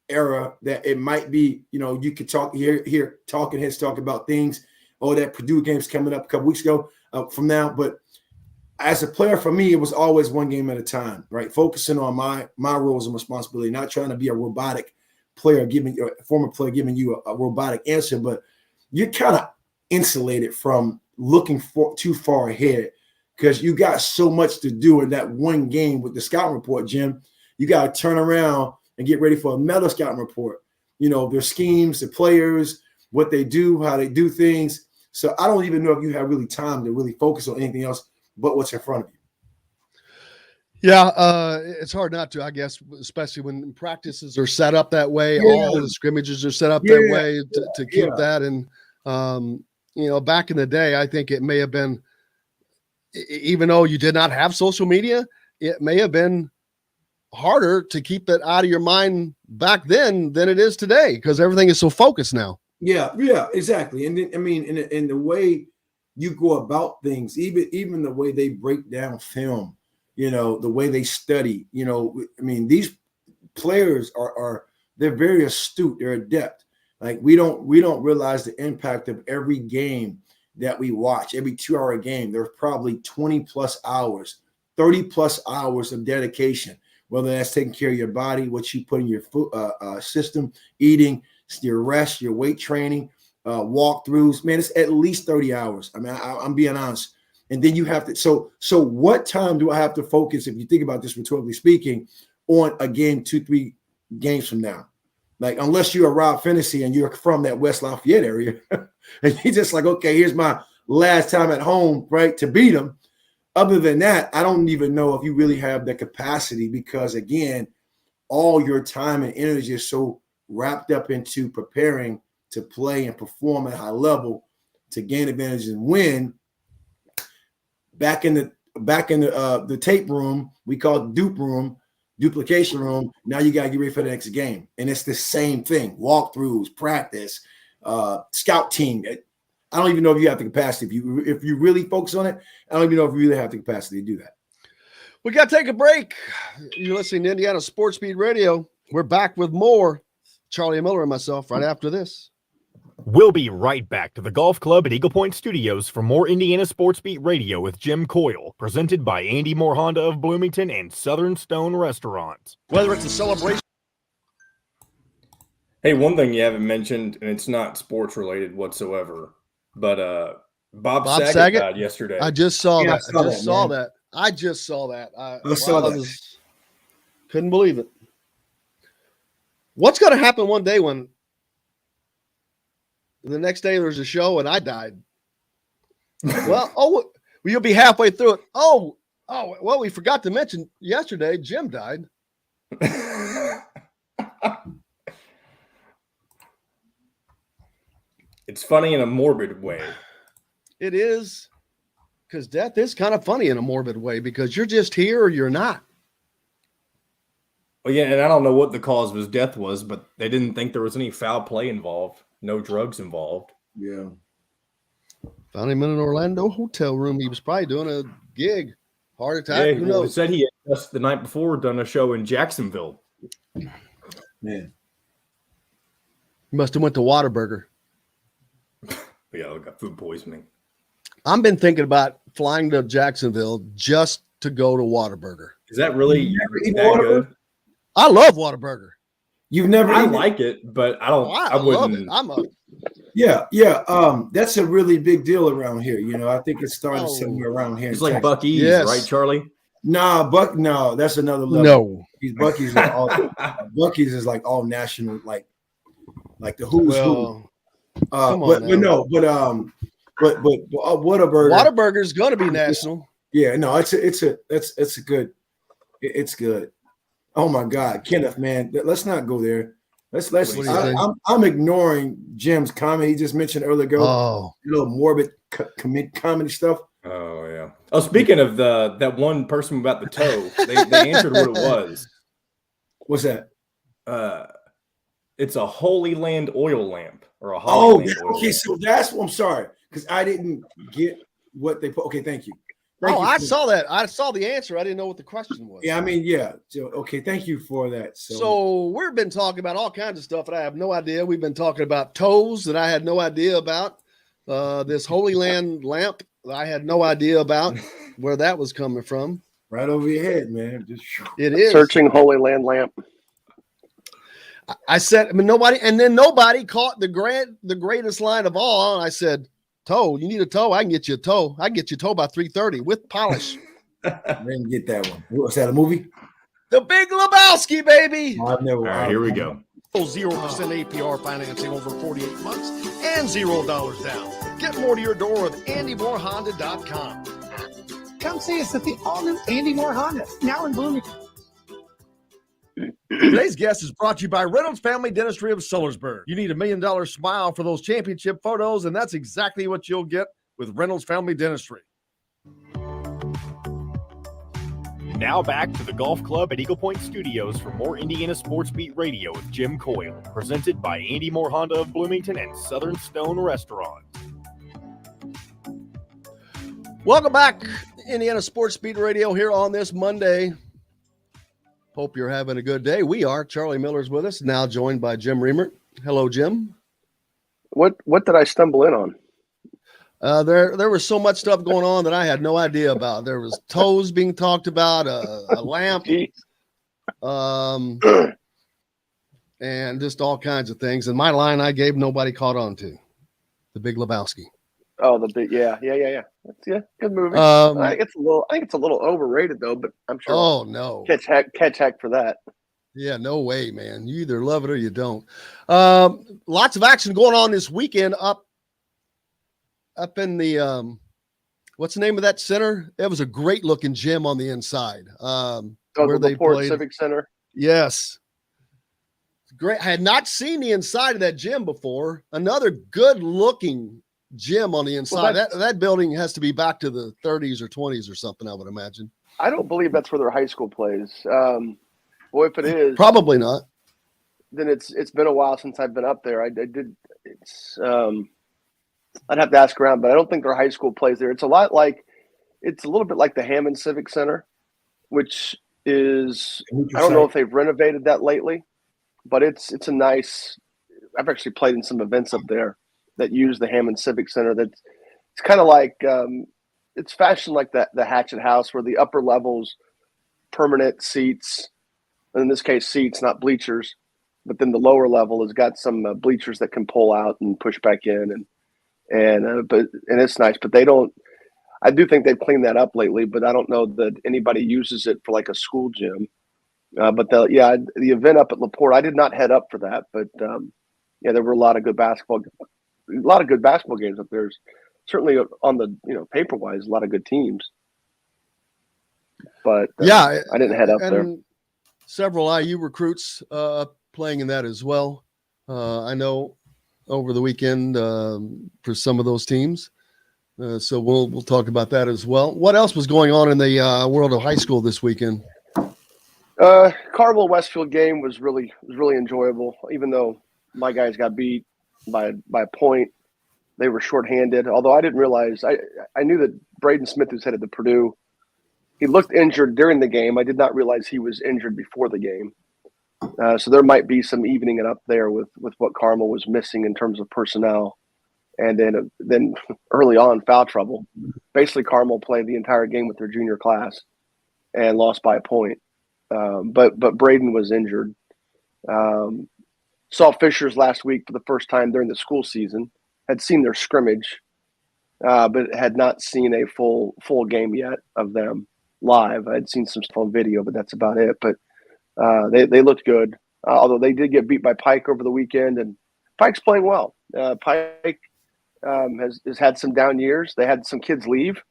era that it might be, you could hear talking heads talk about things. Oh, that Purdue game's coming up a couple weeks ago from now. But as a player, for me, it was always one game at a time, right? Focusing on my roles and responsibility, not trying to be a robotic player, a former player giving you a robotic answer, but you're kind of insulated from looking too far ahead because you got so much to do in that one game with the scouting report, Jim. You got to turn around and get ready for another scouting report. Their schemes, the players, what they do, how they do things. So I don't even know if you have really time to really focus on anything else but what's in front of you. Yeah, it's hard not to, I guess, especially when practices are set up that way. Yeah. All the scrimmages are set up that way to keep that. And, back in the day, I think it may have been, even though you did not have social media, it may have been harder to keep that out of your mind back then than it is today because everything is so focused now. Yeah, exactly. And then, in the way you go about things, even the way they break down film, the way they study, these players they're very astute, they're adept. Like we don't realize the impact of every game that we watch, every 2-hour game. There's probably 20 plus hours, 30 plus hours of dedication, whether that's taking care of your body, what you put in your food system, eating, your rest, your weight training, walkthroughs. Man, it's at least 30 hours. I'm being honest. And then you have to. So what time do I have to focus, if you think about this rhetorically speaking, on a game 2-3 games from now. Like, unless you're Rob Finney and you're from that West Lafayette area, and you're just like, okay, here's my last time at home, right, to beat them. Other than that, I don't even know if you really have the capacity because, again, all your time and energy is so wrapped up into preparing to play and perform at a high level to gain advantage and win. Back in the tape room, we call it dupe room, duplication room. Now you got to get ready for the next game. And it's the same thing. Walkthroughs, practice, scout team. I don't even know if you have the capacity. If you really focus on it, I don't even know if you really have the capacity to do that. We got to take a break. You're listening to Indiana Sports Beat Radio. We're back with more Charlie Miller and myself right after this. We'll be right back to the Golf Club at Eagle Point Studios for more Indiana Sports Beat Radio with Jim Coyle, presented by Andy Moore Honda of Bloomington and Southern Stone Restaurant. Whether it's a celebration. Hey, one thing you haven't mentioned, and it's not sports related whatsoever, but Bob Saget died yesterday. I just saw that. I just saw that. I saw that. Couldn't believe it. What's going to happen one day when the next day there's a show and I died? Well, you'll be halfway through it. Oh, well, we forgot to mention yesterday Jim died. It's funny in a morbid way. It is, because death is kind of funny in a morbid way because you're just here or you're not. Well, yeah, and I don't know what the cause of his death was, but they didn't think there was any foul play involved, no drugs involved. Yeah. Found him in an Orlando hotel room. He was probably doing a gig. Heart attack. Yeah, who knows? He said he had just the night before done a show in Jacksonville. Man. He must have went to Whataburger. Yeah, I got food poisoning. I've been thinking about flying to Jacksonville just to go to Whataburger. Is that really that good? I love Whataburger. You've never I eaten like it, but I wouldn't. Love it. Yeah. That's a really big deal around here. You know, I think it's starting somewhere around here. It's like Buc-ee's, right, Charlie? No, that's another level. No. Buc-ee's are all Buc-ee's is like all national, like the who's who. But Whataburger. Whataburger's gonna be national. Yeah, no, it's good. Oh my God, Kenneth, man, let's not go there. I'm ignoring Jim's comment he just mentioned earlier ago. Oh, a little morbid comedy stuff. Oh yeah. Oh, speaking of that one person about the toe, they answered what it was. What's that? It's a Holy Land oil lamp or a Holy Land oil lamp. So that's what I'm sorry because I didn't get what they put. Okay, thank you. I saw that. I saw the answer. I didn't know what the question was. Yeah, I mean, yeah. So, okay, thank you for that. So we've been talking about all kinds of stuff that I have no idea. We've been talking about toes that I had no idea about. This Holy Land lamp I had no idea about where that was coming from. Right over your head, man. It is. Searching Holy Land lamp. I said, nobody caught the greatest line of all. And I said, toe, you need a toe? I can get you a toe. I can get you a toe by 3:30 with polish. I didn't get that one. Was that a movie? The Big Lebowski, baby. I've never. All right, here we go. 0% APR financing over 48 months and $0 down. Get more to your door with AndyMooreHonda.com. Come see us at the all-new Andy Moore Honda, now in Bloomington. Today's guest is brought to you by Reynolds Family Dentistry of Sellersburg. You need $1 million smile for those championship photos, and that's exactly what you'll get with Reynolds Family Dentistry. Now back to the Golf Club at Eagle Point Studios for more Indiana Sports Beat Radio with Jim Coyle, presented by Andy Moore Honda of Bloomington and Southern Stone Restaurant. Welcome back, Indiana Sports Beat Radio here on this Monday. Hope you're having a good day. We are. Charlie Miller's with us, now joined by Jim Reamer. Hello, Jim. What did I stumble in on? There was so much stuff going on that I had no idea about. There was toes being talked about, a lamp, and just all kinds of things. And my line I gave, nobody caught on to. The Big Lebowski. Oh, yeah. Good movie. I think it's a little overrated though, but I'm sure. Oh no, catch heck for that. Yeah, no way, man. You either love it or you don't. Lots of action going on this weekend up in the what's the name of that center? It was a great looking gym on the inside. Where the they Port played. Civic Center. Yes. Great. I had not seen the inside of that gym before. Another good looking gym on the inside. Well, that building has to be back to the 30s or 20s or something, I would imagine. I don't believe that's where their high school plays. Boy, if it is, Probably not. Then it's been a while since I've been up there. I'd have to ask around, but I don't think their high school plays there. It's a little bit like the Hammond Civic Center, which is, I don't know if they've renovated that lately, but it's a nice, I've actually played in some events up there that use the Hammond Civic Center. It's kind of like, it's fashioned like the Hatchet House, where the upper levels, permanent seats, in this case, seats, not bleachers, but then the lower level has got some bleachers that can pull out and push back in, and it's nice. But they don't. I do think they've cleaned that up lately, but I don't know that anybody uses it for like a school gym. But the event up at LaPorte, I did not head up for that, but there were a lot of good basketball games up there. Certainly on the paper wise, a lot of good teams. But I didn't head up there. Several IU recruits playing in that as well. I know over the weekend for some of those teams. So we'll talk about that as well. What else was going on in the world of high school this weekend? Carmel Westfield game was really enjoyable. Even though my guys got beat by a point, they were shorthanded. Although I didn't realize, I knew that Braden Smith, who's headed to Purdue, he looked injured during the game. I did not realize he was injured before the game. So there might be some evening it up there with what Carmel was missing in terms of personnel. And then early on, foul trouble. Basically, Carmel played the entire game with their junior class and lost by a point. But Braden was injured. Saw Fischer's last week for the first time during the school season. Had seen their scrimmage, but had not seen a full game yet of them live. I'd seen some stuff on video, but that's about it. But they looked good, although they did get beat by Pike over the weekend, and Pike's playing well. Pike has had some down years. They had some kids leave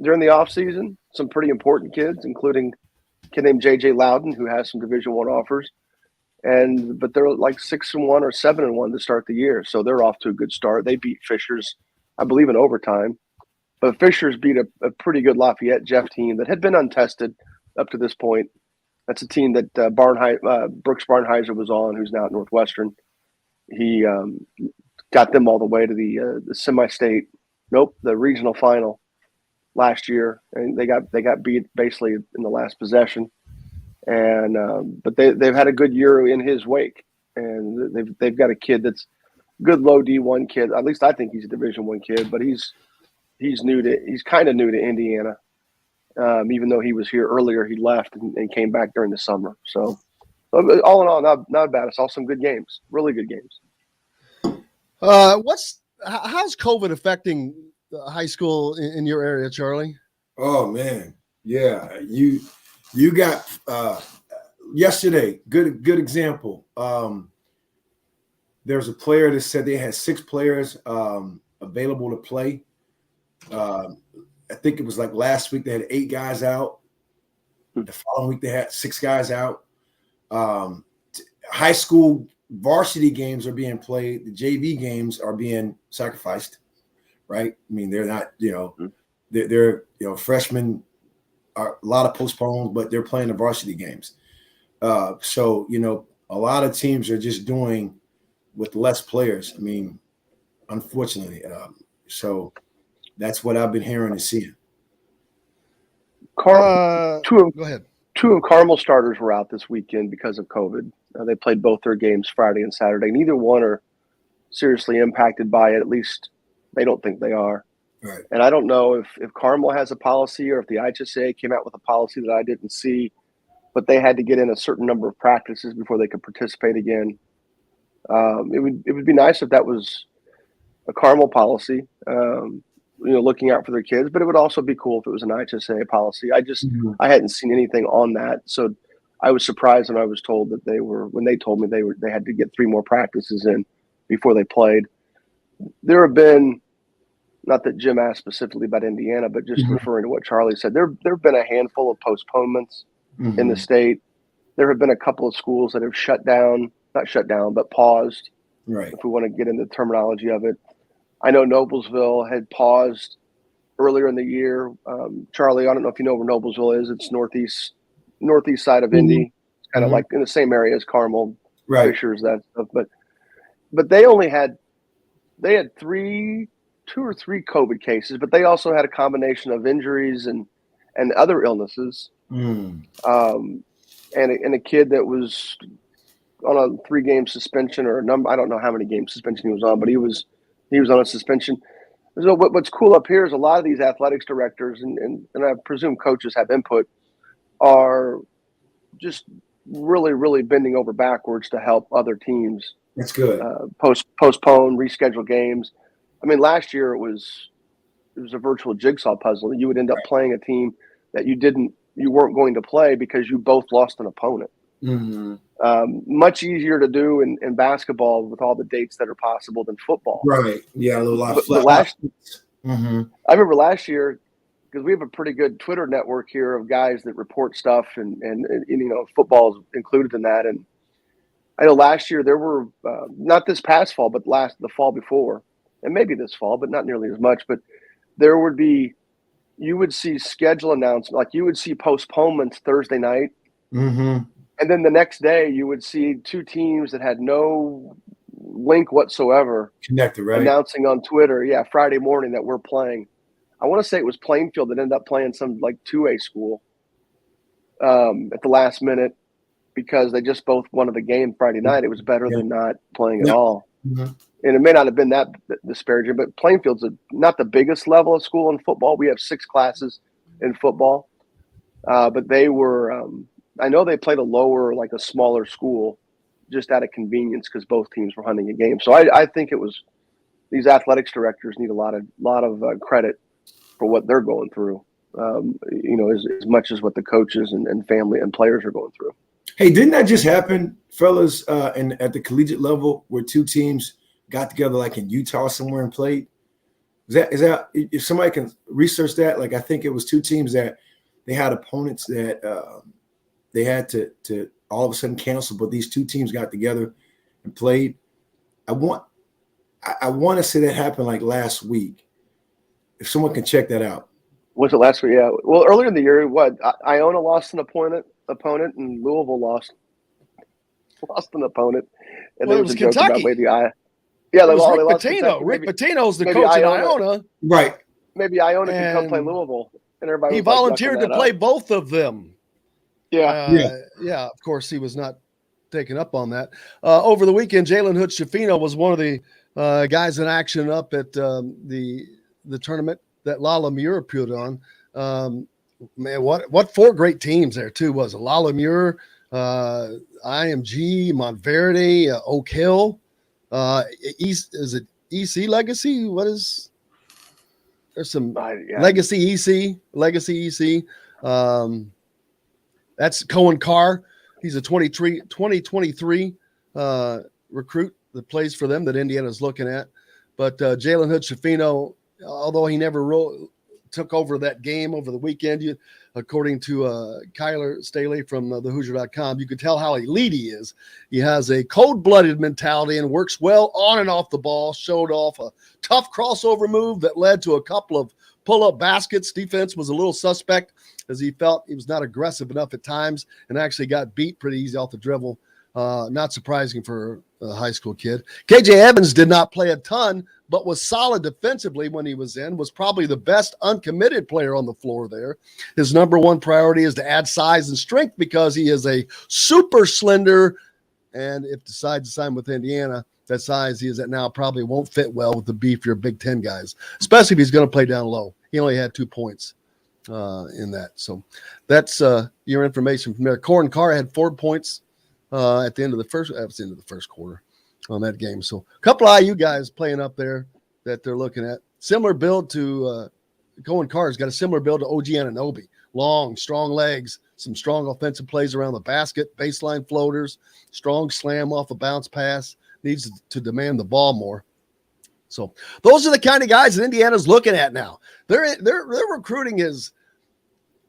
during the offseason, some pretty important kids, including a kid named J.J. Loudon, who has some Division I offers. But they're like 6-1 or 7-1 to start the year, so they're off to a good start. They beat Fischer's, I believe, in overtime. But Fischer's beat a pretty good Lafayette Jeff team that had been untested up to this point. That's a team that Brooks Barnheiser was on, who's now at Northwestern. He got them all the way to the semi-state, the regional final last year, and they got beat basically in the last possession. And but they've had a good year in his wake, and they've got a kid that's good low D1 kid. At least I think he's a Division I kid, but he's kind of new to Indiana. Even though he was here earlier, he left and came back during the summer. So all in all, not bad. I saw some good games, really good games. How's COVID affecting high school in your area, Charlie? Oh man, yeah. You got yesterday. Good example. There's a player that said they had 6 players available to play. I think it was like last week they had 8 guys out. The following week they had 6 guys out. High school varsity games are being played. The JV games are being sacrificed, right? I mean, they're not, they're freshmen are a lot of postpones, but they're playing the varsity games. So, a lot of teams are just doing with less players. I mean, unfortunately. So that's what I've been hearing and seeing. Go ahead. 2 of Carmel starters were out this weekend because of COVID. They played both their games Friday and Saturday. Neither one are seriously impacted by it. At least they don't think they are. Right. And I don't know if Carmel has a policy or if the IHSA came out with a policy that I didn't see, but they had to get in a certain number of practices before they could participate again. It would be nice if that was a Carmel policy, looking out for their kids, but it would also be cool if it was an IHSA policy. I hadn't seen anything on that. So I was surprised when I was told that when they told me they had to get 3 more practices in before they played. There have been, not that Jim asked specifically about Indiana, but just referring to what Charlie said, there have been a handful of postponements in the state. There have been a couple of schools that have not shut down, but paused. Right. If we want to get into the terminology of it. I know Noblesville had paused earlier in the year. Charlie, I don't know if you know where Noblesville is. It's northeast side of Indy. It's kind of like in the same area as Carmel, Right. Fishers, that stuff. But they had 2 or 3 COVID cases, but they also had a combination of injuries and other illnesses. And a kid that was on a 3-game suspension or a number. I don't know how many game suspension he was on, but he was on a suspension. So what's cool up here is a lot of these athletics directors and I presume coaches have input, are just really, really bending over backwards to help other teams. That's good. Postpone, reschedule games. I mean, last year it was a virtual jigsaw puzzle. You would end up playing a team that you weren't going to play because you both lost an opponent. Much easier to do in basketball with all the dates that are possible than football. Right. Yeah, a lot of I remember last year, because we have a pretty good Twitter network here of guys that report stuff and football is included in that. And I know last year there were not this past fall, but the fall before, and maybe this fall, but not nearly as much. But you would see schedule announcements, like you would see postponements Thursday night. And then the next day you would see 2 teams that had no link whatsoever connected, right? Announcing on Twitter, Friday morning that we're playing. I want to say it was Plainfield that ended up playing some like 2A school at the last minute because they just both wanted the game Friday night. It was better than not playing at all. And it may not have been that disparaging, but Plainfield's not the biggest level of school in football. We have 6 classes in football, but they were I know they played a smaller school just out of convenience because both teams were hunting a game. So I think it was these athletics directors need a lot of credit for what they're going through, as much as what the coaches and family and players are going through. Hey, didn't that just happen, fellas, at the collegiate level where 2 teams got together like in Utah somewhere and played? Is that if somebody can research that? Like I think it was 2 teams that they had opponents that they had to all of a sudden cancel, but these 2 teams got together and played. I want to say that happened like last week. If someone can check that out. Was it last week? Yeah. Well, earlier in the year, Iona lost an opponent, and Louisville lost an opponent. And there was a Kentucky. joke about they lost Rick Pitino's the coach at Iona. Right. Maybe Iona can come play Louisville. And everybody he volunteered to play both of them. Yeah. Of course, he was not taken up on that. Over the weekend, Jalen Hood-Schifino was one of the guys in action up at the tournament that Lala Muir put on. Man, what 4 great teams there too was it? Lala Muir, IMG, Montverde, Oak Hill. Is it EC Legacy? What is? There's some Legacy EC. That's Cohen Carr. He's a 2023 recruit that plays for them that Indiana's looking at. But Jalen Hood-Schifino, although he never took over that game over the weekend, according to Kyler Staley from thehoosier.com, you could tell how elite he is. He has a cold-blooded mentality and works well on and off the ball, showed off a tough crossover move that led to a couple of pull-up baskets. Defense was a little suspect as he felt he was not aggressive enough at times and actually got beat pretty easy off the dribble. Not surprising for a high school kid. KJ Evans did not play a ton, but was solid defensively when he was in, was probably the best uncommitted player on the floor there. His number 1 priority is to add size and strength because he is a super slender, and if decides to sign with Indiana, that size he is at now probably won't fit well with the beefier Big Ten guys, especially if he's going to play down low. He only had 2 points in that. So that's your information from there. Cohen Carr had 4 points at the end of the first quarter on that game. So a couple of IU guys playing up there that they're looking at. Similar build to Cohen Carr's got a similar build to OG Anunoby. long, strong legs, some strong offensive plays around the basket, baseline floaters, strong slam off a bounce pass, needs to demand the ball more. So those are the kind of guys that Indiana's looking at now. Their recruiting is,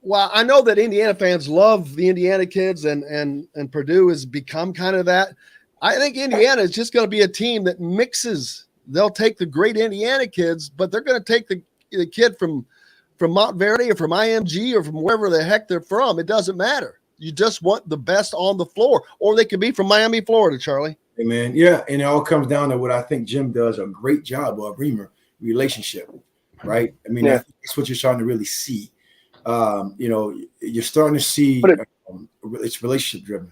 well, I know that Indiana fans love the Indiana kids and Purdue has become kind of that. I think Indiana is just going to be a team that mixes. They'll take the great Indiana kids, but they're going to take the kid from Montverde or from IMG or from wherever the heck they're from. It doesn't matter. You just want the best on the floor, or they could be from Miami, Florida, Charlie. Hey, man. Yeah, and it all comes down to what I think Jim does a great job of, Reamer, relationship, right? I mean, I think that's what you're starting to really see. You're starting to see it's relationship driven.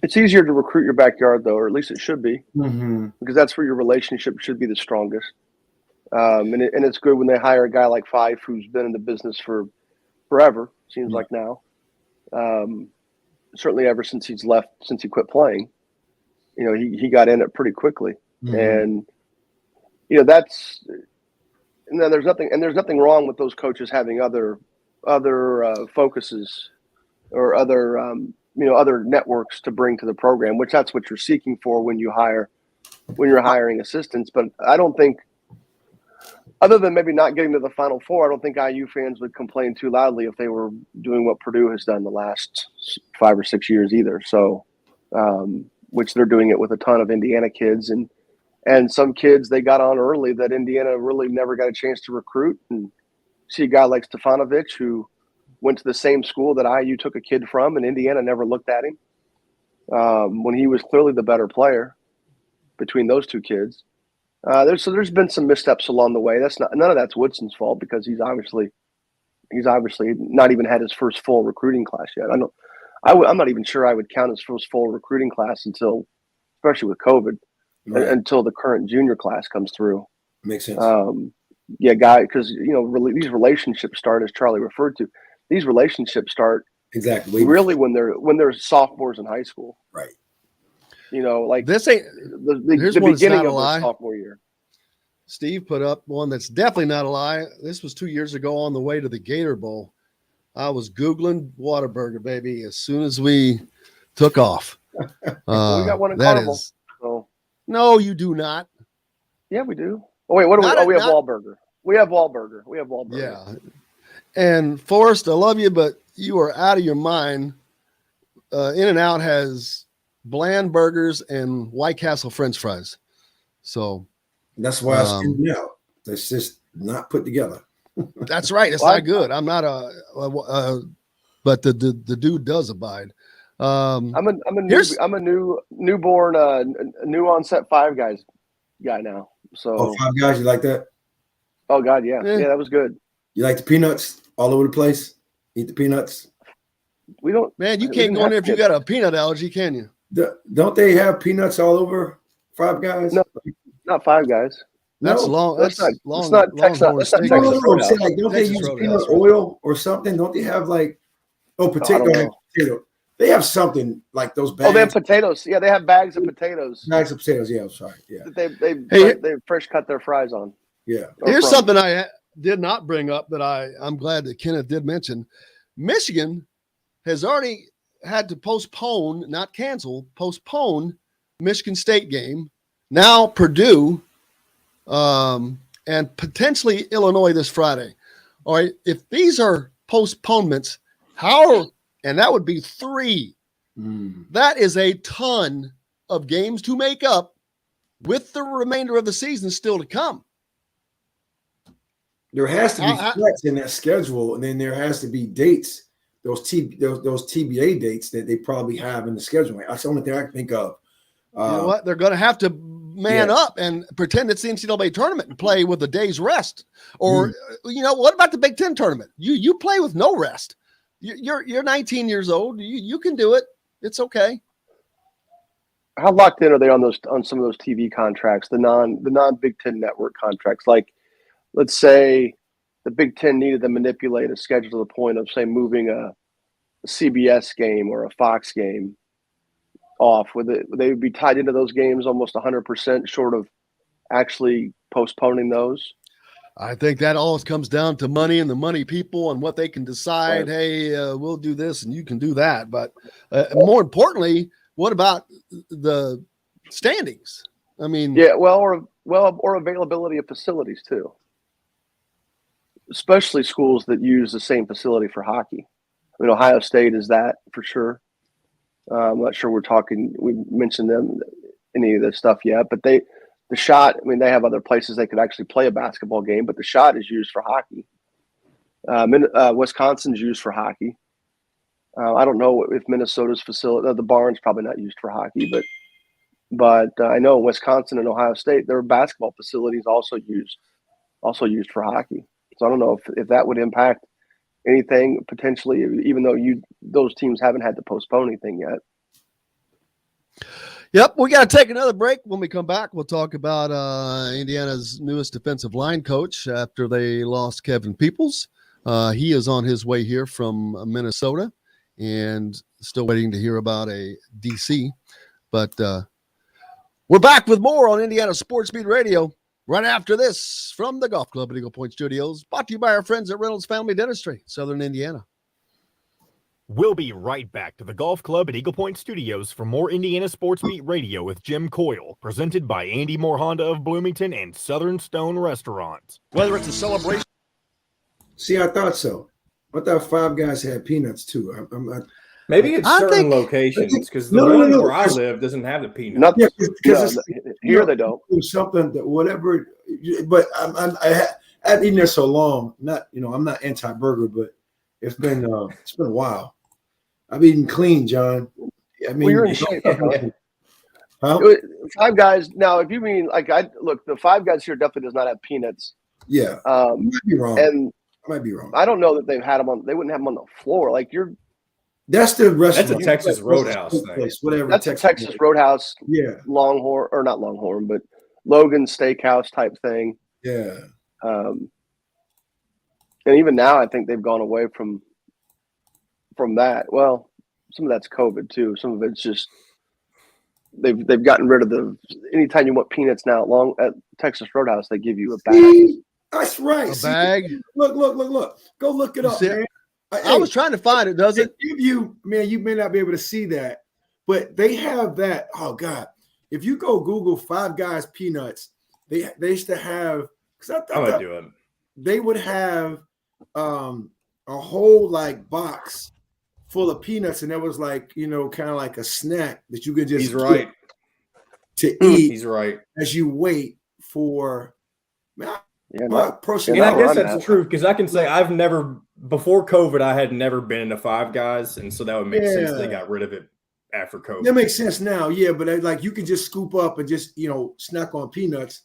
It's easier to recruit your backyard, though, or at least it should be, Mm-hmm. because that's where your relationship should be the strongest. And it's good when they hire a guy like Fife, who's been in the business for forever, seems like now. Certainly ever since he quit playing. He got in it pretty quickly. Mm-hmm. And, there's nothing wrong with those coaches having other focuses or other networks to bring to the program, which that's what you're seeking for when you're hiring assistants. But I don't think, other than maybe not getting to the Final Four, I don't think IU fans would complain too loudly if they were doing what Purdue has done the last 5 or 6 years either. So, which they're doing it with a ton of Indiana kids and some kids they got on early that Indiana really never got a chance to recruit. And see a guy like Stefanovic, who went to the same school that IU took a kid from, and Indiana never looked at him when he was clearly the better player between those two kids. There's been some missteps along the way. None of that's Woodson's fault, because he's obviously not even had his first full recruiting class yet. I'm not even sure I would count his first full recruiting class until, especially with COVID, until the current junior class comes through. Makes sense. Because these relationships start, as Charlie referred to. These relationships start exactly really when they're sophomores in high school. Right. Like This ain't the not beginning a of lie. their sophomore year. Steve put up one that's definitely not a lie. This was 2 years ago on the way to the Gator Bowl. I was Googling Whataburger, baby, as soon as we took off. We got one in that Carnival. is- So. No, you do not. Yeah, we do. Oh, wait, what do we? We have Wahlburger. We have Wahlburger. Yeah. And Forrest, I love you, but you are out of your mind. In-N-Out has bland burgers and White Castle French fries. So that's why it's out. That's just not put together. That's right. It's not good. I'm not but the dude does abide. I'm a newborn new onset Five Guys guy now. So Five Guys, you like that? Oh God, yeah, that was good. You like the peanuts all over the place? Eat the peanuts? We don't. Man, you can't go in there if you got a peanut allergy, can you? Don't they have peanuts all over Five Guys? No, not Five Guys. That's no, long. That's long. It's not Texas. Like, don't they use peanut oil or something? Don't they have potato? They have something like those bags. Oh, they have potatoes. Yeah, they have bags of potatoes. Bags of potatoes. Yeah, I'm sorry. Yeah. They fresh cut their fries on. Yeah. Here's something I did not bring up that I'm glad that Kenneth did mention. Michigan has already had to postpone, not cancel, postpone Michigan State game. Now Purdue and potentially Illinois this Friday. All right. If these are postponements, and that would be 3. That is a ton of games to make up with the remainder of the season still to come. There has to be flex in that schedule, and then there has to be dates, those TBA dates that they probably have in the schedule. That's the only thing I can think of. You know what? They're going to have to man up and pretend it's the NCAA tournament and play with a day's rest. Or, what about the Big Ten tournament? You play with no rest. You're 19 years old. You can do it. It's okay. How locked in are they on some of those TV contracts, the non Big Ten network contracts? Like, let's say the Big Ten needed to manipulate a schedule to the point of, say, moving a CBS game or a Fox game off. They would be tied into those games almost 100% short of actually postponing those? I think that always comes down to money and the money people and what they can decide. Right. Hey, we'll do this and you can do that. But more importantly, what about the standings? I mean, Yeah, or availability of facilities too. Especially schools that use the same facility for hockey. I mean, Ohio State is that for sure. I'm not sure we mentioned any of this stuff yet, but the shot, I mean, they have other places they could actually play a basketball game, but the shot is used for hockey. Wisconsin's used for hockey. I don't know if Minnesota's facility, the barn's probably not used for hockey, but I know Wisconsin and Ohio State, their basketball facilities also used for hockey. So I don't know if that would impact anything potentially, even though those teams haven't had to postpone anything yet. Yep, we got to take another break. When we come back, we'll talk about Indiana's newest defensive line coach after they lost Kevin Peoples. He is on his way here from Minnesota and still waiting to hear about a DC. But we're back with more on Indiana Sports Beat Radio right after this from the Golf Club at Eagle Point Studios, brought to you by our friends at Reynolds Family Dentistry, Southern Indiana. We'll be right back to the Golf Club at Eagle Point Studios for more Indiana Sports Beat Radio with Jim Coyle, presented by Andy Moore Honda of Bloomington and Southern Stone Restaurant. Whether it's a celebration. See, I thought so. I thought Five Guys had peanuts too. Maybe it's certain locations because the one where I live doesn't have the peanuts. Here they don't. Something that whatever, but I've eaten there so long. I'm not anti-burger, but it's been a while. I've eaten clean, John. I mean, you're in shape. Huh? Five Guys. Now, if you mean the Five Guys here definitely does not have peanuts. Yeah, I might be wrong. And I might be wrong. I don't know that they've had them on. They wouldn't have them on the floor. That's the restaurant. That's a Texas Roadhouse thing. Place, whatever. That's a Texas Roadhouse. Yeah. Longhorn, or not Longhorn, but Logan Steakhouse type thing. Yeah. And even now, I think they've gone away from that. Well, some of that's COVID too. Some of it's just they've gotten rid of anytime you want peanuts now at Texas Roadhouse, they give you a bag. That's right. A bag. Look. Go look it up, man. I was trying to find it. Does it give you, man? You may not be able to see that, but they have that. Oh God! If you go Google Five Guys peanuts, they used to have. Because I thought do it. They would have a whole box full of peanuts, and that was kind of like a snack that you could just. He's right. To eat. He's right. As you wait for. Man, and I guess that's true because I can say I've never. Before COVID, I had never been into Five Guys, and so that would make sense. They got rid of it after COVID. That makes sense now, yeah. But you can just scoop up and just snack on peanuts.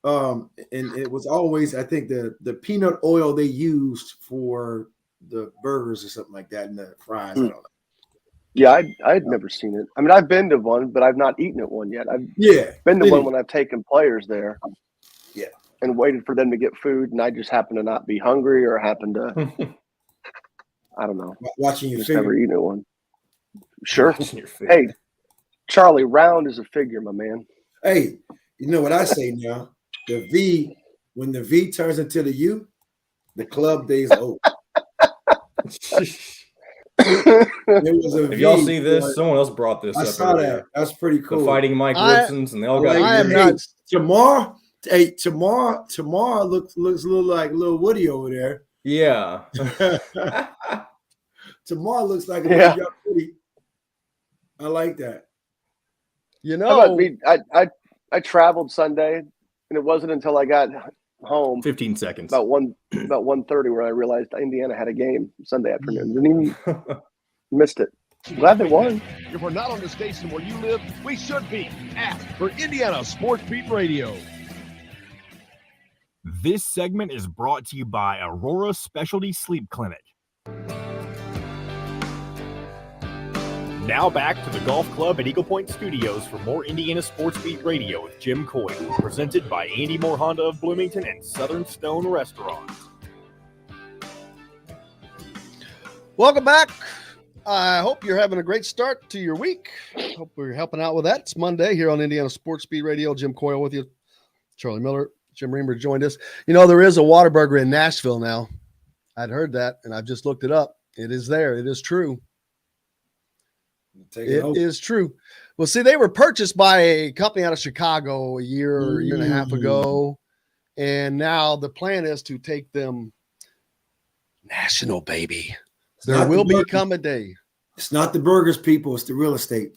And it was always, I think, the peanut oil they used for the burgers or something like that, and the fries. I don't know. Yeah, I'd never seen it. I mean, I've been to one, but I've not eaten at one yet. I've been to one when I've taken players there. Yeah. And waited for them to get food, and I just happened to not be hungry or happened to, I don't know. Watching your just figure. Never eaten at one. Sure. Hey, Charlie, round is a figure, my man. Hey, you know what I say now? The V, when the V turns into the U, the club days are over. If y'all see this, someone else brought this up. I saw that. That's pretty cool. The Fighting Mike Lipsons, and they all got. Tomorrow looks a little like Lil Woody over there. Yeah. Tomorrow looks like a little young Woody. I like that. I traveled Sunday, and it wasn't until I got home 15 seconds about 1:30 where I realized Indiana had a game Sunday afternoon. Didn't even missed it. Glad they won. If we're not on the station where you live, we should be. Ask for Indiana Sports Beat Radio. This segment is brought to you by Aurora Specialty Sleep Clinic. Now back to the Golf Club at Eagle Point Studios for more Indiana Sports Beat Radio with Jim Coyle, presented by Andy Moore Honda of Bloomington and Southern Stone Restaurant. Welcome back. I hope you're having a great start to your week. Hope we're helping out with that. It's Monday here on Indiana Sports Beat Radio. Jim Coyle with you. Charlie Miller, Jim Reamer joined us. You know, there is a Whataburger in Nashville now. I'd heard that, and I've just looked it up. It is there. It is true. It is true. Well, see, they were purchased by a company out of Chicago a year and a half ago, and now the plan is to take them national, baby. There will become a day. It's not the burgers, people. It's the real estate.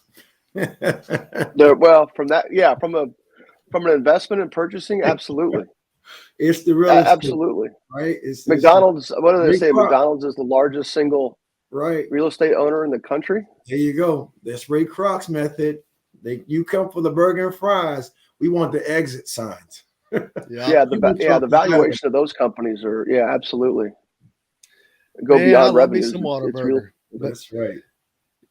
Well, from an investment in purchasing, absolutely. It's the real estate, absolutely right. McDonald's. What do they say? McDonald's is the largest single real estate owner in the country. There you go. That's Ray Kroc's method. You come for the burger and fries. We want the exit signs. The valuation of those companies are absolutely go beyond revenue. Some Whataburger. That's right.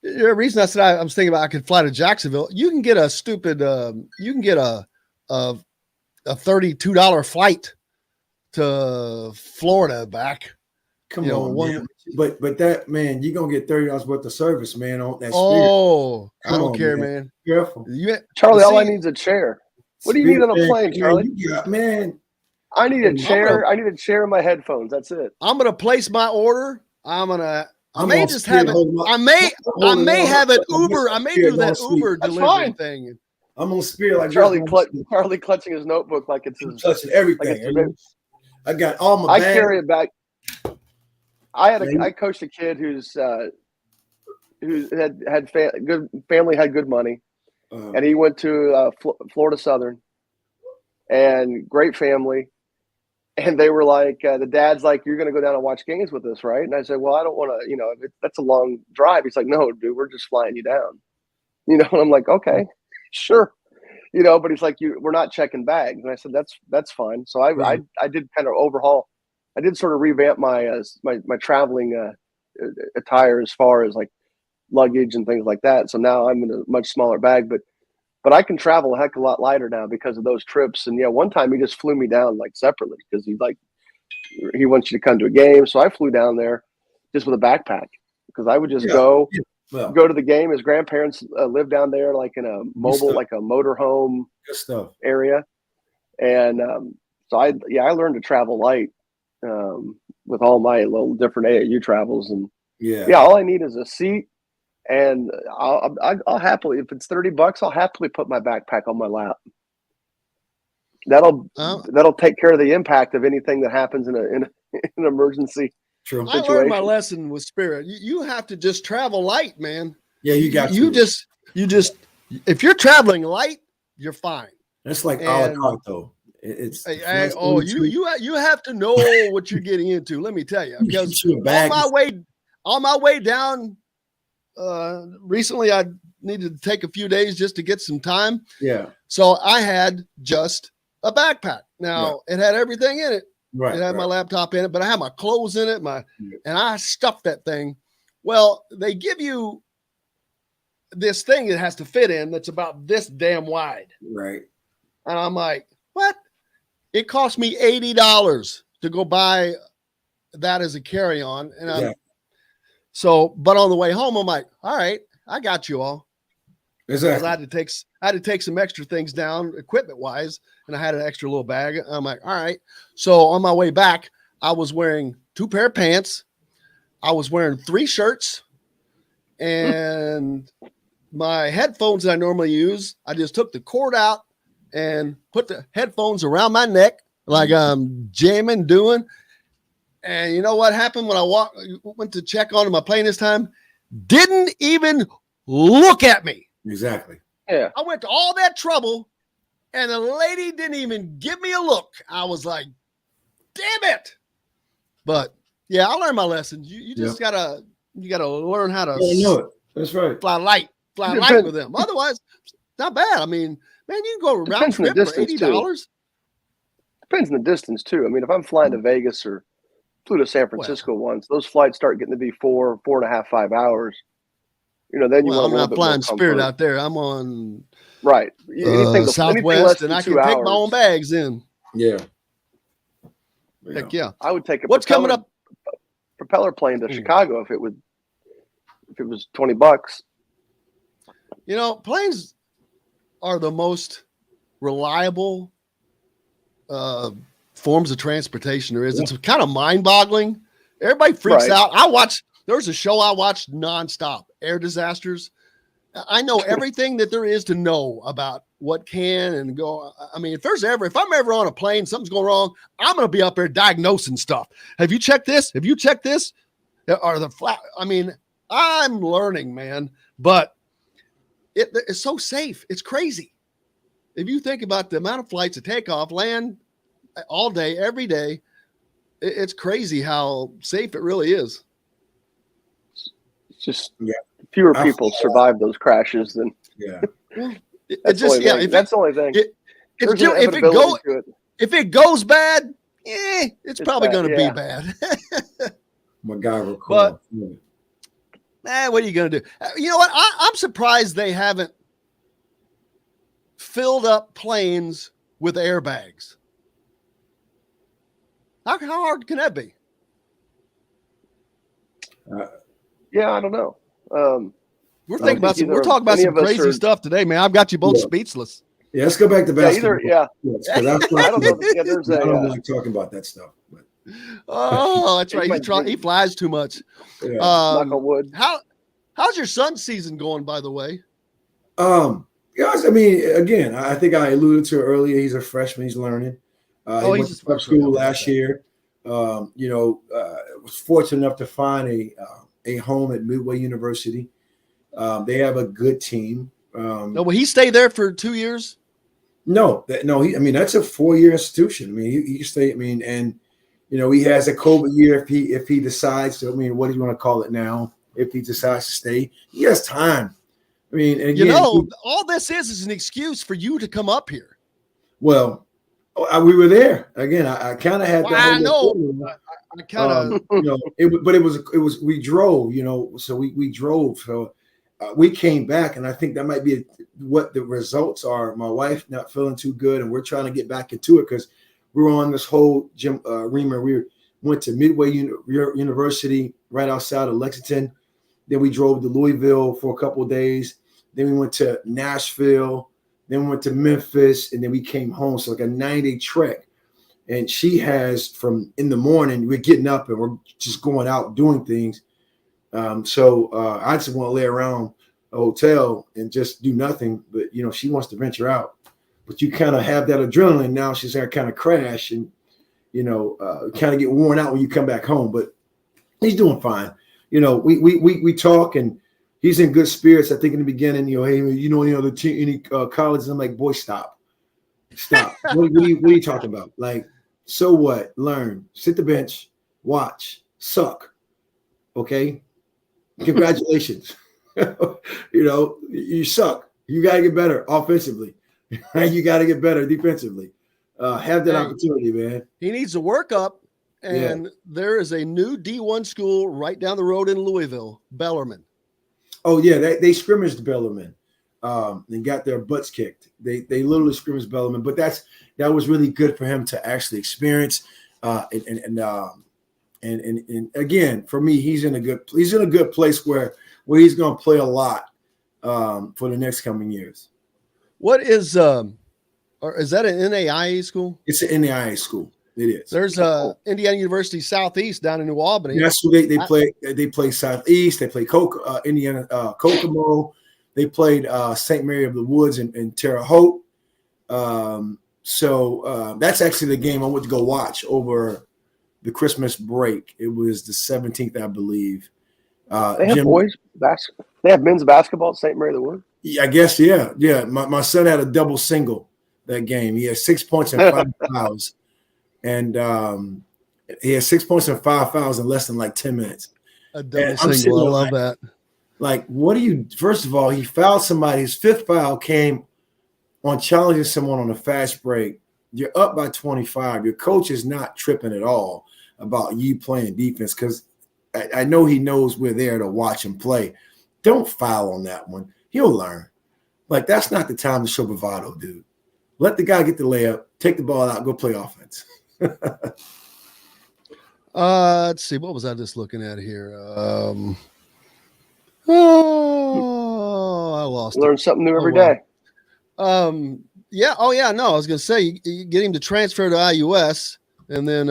The reason I said I was thinking about I could fly to Jacksonville. You can get a stupid. You can get a $32 flight to Florida back. Come on, man. But that, man, you're gonna get $30 worth of service, man, on that Spirit. Oh, I don't care, man. Careful. Charlie, all I need is a chair. What do you need on a plane, Charlie? Man, I need a chair. I need a chair and my headphones. That's it. I'm gonna place my order. I may just have it. I may have an Uber. I may do that Uber delivery thing. I'm on Spirit like Charlie clutching his notebook like it's his clutching everything. I got all my bags. I carry it back. I coached a kid who had good family, had good money, and he went to Florida Southern, and great family. And they were like, the dad's like, "You're going to go down and watch games with us, right?" And I said, "Well, I don't want to. That's a long drive." He's like, "No, dude, we're just flying you down." And I'm like, "Okay, sure." But he's like, "We're not checking bags." And I said, "That's fine." So I did kind of overhaul. I did sort of revamp my traveling attire as far as like luggage and things like that. So now I'm in a much smaller bag, but I can travel a heck of a lot lighter now because of those trips. And one time he just flew me down like separately because he wants you to come to a game. So I flew down there just with a backpack because I would just go to the game. His grandparents live down there like in a mobile, like a motorhome area. And so I learned to travel light. With all my little different AAU travels, and all I need is a seat, and I'll happily, if it's $30, I'll happily put my backpack on my lap. That'll take care of the impact of anything that happens in an emergency. True. I learned my lesson with Spirit. You have to just travel light, man. Yeah, you got you just if you're traveling light, you're fine. That's like a la carte though. You have to know what you're getting into. Let me tell you, because on my way down, recently I needed to take a few days just to get some time. Yeah. So I had just a backpack. Now it had everything in it. Right. It had my laptop in it, but I had my clothes in it. And I stuffed that thing. Well, they give you this thing that has to fit in that's about this damn wide. Right. And I'm like, what? It cost me $80 to go buy that as a carry-on. And but on the way home, I'm like, all right, I got you all. Exactly. I had to take some extra things down equipment-wise, and I had an extra little bag. I'm like, all right. So on my way back, I was wearing 2 pair of pants. I was wearing 3 shirts, and my headphones that I normally use, I just took the cord out and put the headphones around my neck like I'm jamming, doing. And you know what happened when I went to check onto my plane this time? Didn't even look at me. Exactly. Yeah. I went to all that trouble, and the lady didn't even give me a look. I was like, damn it. But yeah, I learned my lessons. You just gotta learn how to know it. That's right. Fly light with them. Otherwise, it's not bad. I mean, man, you can go round trip for $80. Depends on the distance too. I mean, if I'm flying to Vegas or flew to San Francisco once, those flights start getting to be 4.5, 5 hours. Then you want I'm not flying Spirit out there. I'm on anything Southwest, and I can take my own bags in. Yeah. Heck yeah. I would take What's coming up? Propeller plane to Chicago if it was $20. Planes are the most reliable forms of transportation there is. It's kind of mind-boggling. Everybody freaks out. There's a show I watched nonstop, air disasters. I know everything that there is to know about what can and go. I mean, if I'm ever on a plane, something's going wrong, I'm going to be up there diagnosing stuff. Have you checked this? Have you checked this? Or I'm learning, man, but it's so safe. It's crazy. If you think about the amount of flights that take off, land all day, every day, it's crazy how safe it really is. It's just fewer people survive those crashes than. That's the only thing. If it goes bad, it's probably going to be bad. MacGyver. But what are you going to do? You know what? I'm surprised they haven't filled up planes with airbags. How hard can that be? I don't know. We're talking about some crazy stuff today, man. I've got you both speechless. Yeah, let's go back to basketball. I don't know. I don't like talking about that stuff. But. Oh, that's right. He flies too much. Knock on wood. How's your son's season going, by the way? Guys, I mean, again, I think I alluded to it earlier. He's a freshman. He's learning. He went to prep school last year. Was fortunate enough to find a home at Midway University. They have a good team. Will he stay there for 2 years? No. That's a 4-year institution. I mean, he stay. I mean, and he has a COVID year if he decides to. I mean, what do you want to call it now? If he decides to stay, he has time. I mean, again, all this is an excuse for you to come up here. Well, we were there again. I kind of had that. I know. I kind of, but it was we drove, so we drove. So we came back, and I think that might be what the results are. My wife not feeling too good, and we're trying to get back into it because we were on this whole Reamer. We went to Midway University right outside of Lexington. Then we drove to Louisville for a couple of days. Then we went to Nashville. Then we went to Memphis, and then we came home. So like a 9-day trek. And she has from in the morning, we're getting up and we're just going out doing things. So I just want to lay around a hotel and just do nothing. But, she wants to venture out. But you kind of have that adrenaline now. She's going to kind of crash and, kind of get worn out when you come back home. But he's doing fine. We talk and he's in good spirits. I think in the beginning, hey, any other team, any colleges? I'm like, boy, stop. what are you talking about? Like, so what? Learn, sit the bench, watch, suck. Okay. Congratulations. You suck. You got to get better offensively. You got to get better defensively. Have that opportunity, man. He needs to work up. And there is a new D1 school right down the road in Louisville, Bellarmine. Oh, yeah. They scrimmaged Bellarmine and got their butts kicked. They literally scrimmaged Bellarmine. But that was really good for him to actually experience. And again, for me, he's in a good place where he's going to play a lot for the next coming years. What is or is that an NAIA school? It's an NAIA school. It is. There's Indiana University Southeast down in New Albany. That's who they play. They play Southeast. They play Indiana Kokomo. They played St. Mary of the Woods and Terre Haute. So that's actually the game I went to go watch over the Christmas break. It was the 17th, I believe. They have They have men's basketball at St. Mary of the Woods. Yeah, I guess. Yeah. My son had a double single that game. He had 6 points and 5 fouls. And he had 6 points and 5 fouls in less than like 10 minutes. A double single. I love that. Like, what do you – first of all, he fouled somebody. His fifth foul came on challenging someone on a fast break. You're up by 25. Your coach is not tripping at all about you playing defense because I know he knows we're there to watch him play. Don't foul on that one. He'll learn. Like, that's not the time to show bravado, dude. Let the guy get the layup, take the ball out, go play offense. Let's see. What was I just looking at here? I lost. Learn something new every day. Yeah. Oh, yeah. No, I was going to say you get him to transfer to IUS, and then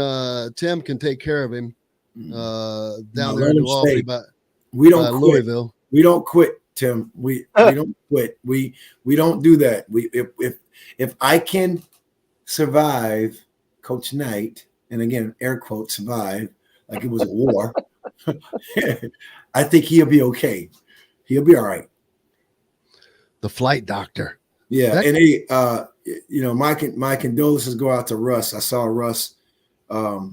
Tim can take care of him down there in New Albany by Louisville. We don't quit, Tim. We don't quit. We don't do that. If I can survive Coach Knight, and again, air quote, survive like it was a war, I think he'll be okay. He'll be all right. The flight doctor. Yeah, and he, my condolences go out to Russ. I saw Russ, or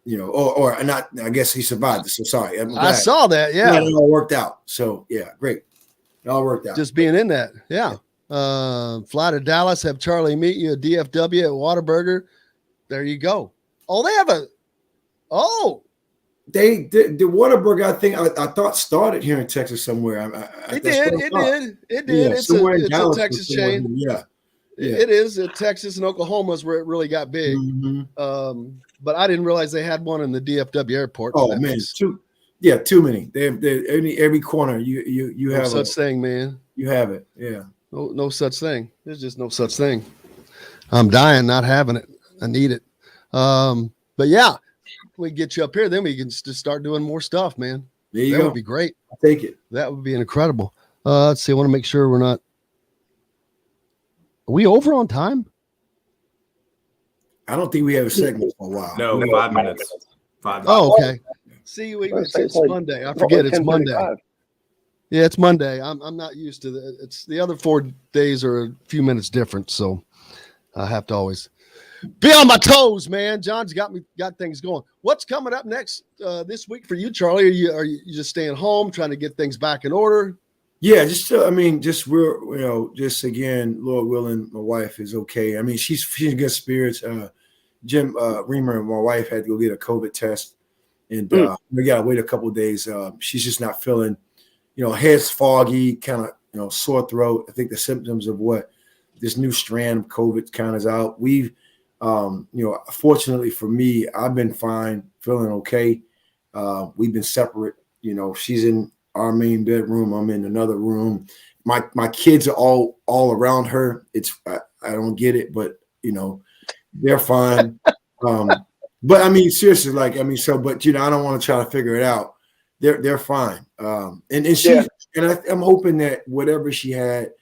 not. I guess he survived it. So sorry. I saw that. Yeah, it all worked out. So yeah, great. It all worked out. Just being in that. Yeah. Fly to Dallas. Have Charlie meet you at DFW at Whataburger. There you go. Oh, they have They did the Whataburger. I think I thought started here in Texas somewhere. It did. Yeah, it's a Texas chain. Yeah. It is. Texas and Oklahoma is where it really got big. Mm-hmm. But I didn't realize they had one in the DFW airport. Oh man, too many. They have every corner. You have no such thing, man. You have it. Yeah. No such thing. There's just no such thing. I'm dying, not having it. I need it. But yeah. We get you up here, then we can just start doing more stuff, man. There you go. That would be great. I'll take it. That would be incredible. Let's see. I want to make sure we're not. Are we over on time? I don't think we have a segment for a while. No, 5 minutes. 5 minutes. Oh, okay. See, it's Monday. I forget it's Monday. Yeah, it's Monday. I'm not used to that. It's the other 4 days are a few minutes different, so I have to always be on my toes, man. John's got things going. What's coming up next this week for you, Charlie? Are you just staying home, trying to get things back in order? Yeah, just again, Lord willing, my wife is okay. I mean, she's in good spirits. Jim Reamer and my wife had to go get a COVID test, and we got to wait a couple of days. She's just not feeling, head's foggy, kind of, sore throat. I think the symptoms of what this new strand of COVID kind of is out. We've fortunately for me, I've been fine, feeling okay. We've been separate. She's in our main bedroom. I'm in another room. My kids are all around her. I don't get it, but they're fine. But I mean, seriously, but I don't want to try to figure it out. They're fine. And she and I'm hoping that whatever she had,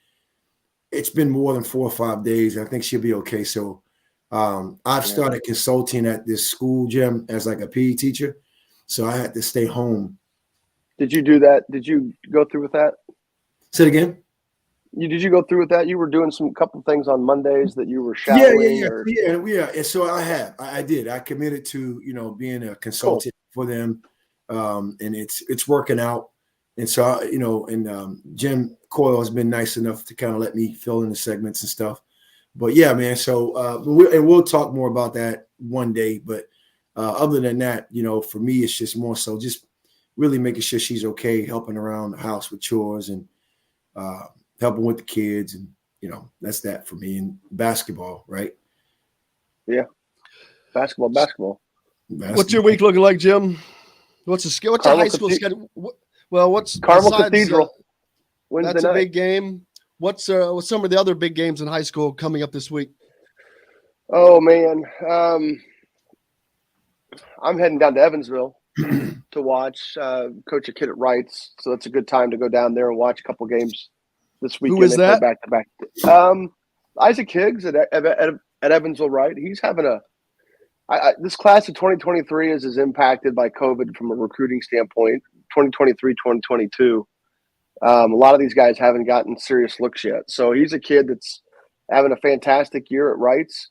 it's been more than 4 or 5 days. I think she'll be okay. So. I've started consulting at this school gym as like a PE teacher, so I had to stay home. Did you do that? Did you go through with that? Say it again. Did you go through with that? You were doing couple things on Mondays that you were shadowing. Yeah. And so I did. I committed to being a consultant for them, and it's working out. And so Jim Coyle has been nice enough to kind of let me fill in the segments and stuff. But yeah, man. So we'll talk more about that one day. But other than that, for me, it's just more so just really making sure she's okay, helping around the house with chores and helping with the kids, and that's that for me. And basketball, right? Yeah, basketball. What's your week looking like, Jim? What's the high school schedule? Well, what's Carmel Cathedral? Wednesday that's night. A big game. What's some of the other big games in high school coming up this week? Oh man, I'm heading down to Evansville to watch coach a kid at Wrights, so that's a good time to go down there and watch a couple games this weekend. Who is that? Back to back. Isaac Higgs at Evansville Wright. He's having this class of 2023 is impacted by COVID from a recruiting standpoint. 2023, 2022. A lot of these guys haven't gotten serious looks yet. So he's a kid that's having a fantastic year at Wrights.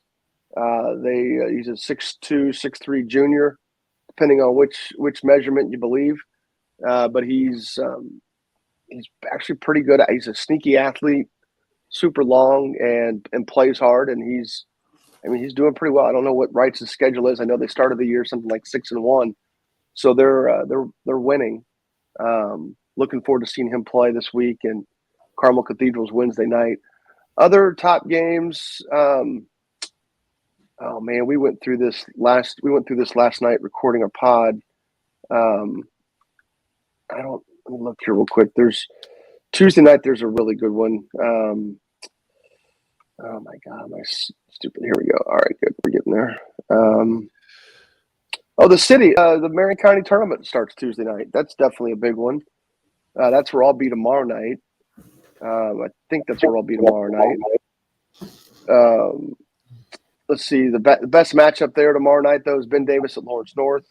He's a 6'2", 6'3" junior, depending on which measurement you believe. But he's actually pretty good. He's a sneaky athlete, super long and plays hard. And he's doing pretty well. I don't know what Wrights' schedule is. I know they started the year something like 6-1. So they're winning. Looking forward to seeing him play this week, and Carmel Cathedral's Wednesday night. Other top games. Oh man, we went through this last night recording our pod. Let me look here real quick. There's Tuesday night. There's a really good one. Oh my God, my stupid. Here we go. All right, good. We're getting there. The Marion County tournament starts Tuesday night. That's definitely a big one. That's where I'll be tomorrow night. I think that's where I'll be tomorrow night. Let's see. The best matchup there tomorrow night, though, is Ben Davis at Lawrence North.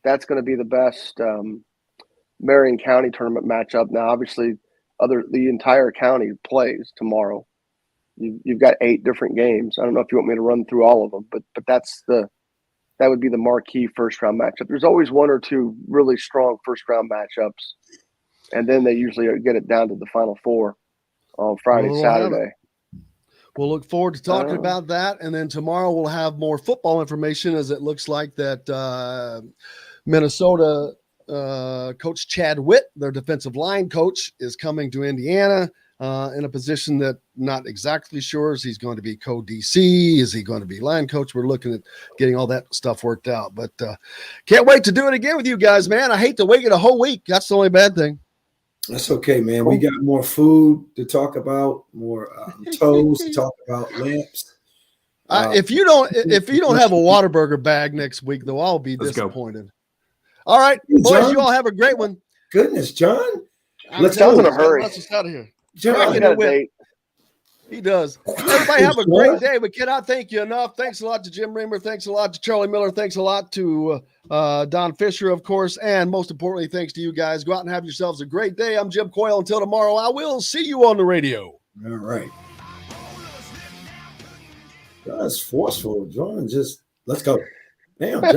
That's going to be the best Marion County tournament matchup. Now, obviously, the entire county plays tomorrow. You've got 8 different games. I don't know if you want me to run through all of them, but that would be the marquee first round matchup. There's always 1 or 2 really strong first round matchups, and then they usually get it down to the final 4 on Friday, Saturday. We'll look forward to talking about that, and then tomorrow we'll have more football information, as it looks like that Minnesota coach Chad Witt, their defensive line coach, is coming to Indiana in a position that not exactly sure. Is he's going to be co-DC? Is he going to be line coach? We're looking at getting all that stuff worked out, but can't wait to do it again with you guys, man. I hate to wait it a whole week. That's the only bad thing. That's okay, man. We got more food to talk about, more toes to talk about, lamps. If you don't have a Whataburger bag next week, though, I'll be disappointed. All right, boys, John, you all have a great one. Goodness, John. Let's go. In a hurry. Let's just out of here. John, he does. Everybody have a great day. We cannot thank you enough. Thanks a lot to Jim Reamer. Thanks a lot to Charlie Miller. Thanks a lot to Don Fischer, of course. And most importantly, thanks to you guys. Go out and have yourselves a great day. I'm Jim Coyle. Until tomorrow, I will see you on the radio. All right. John's forceful. John, let's go. Damn, John.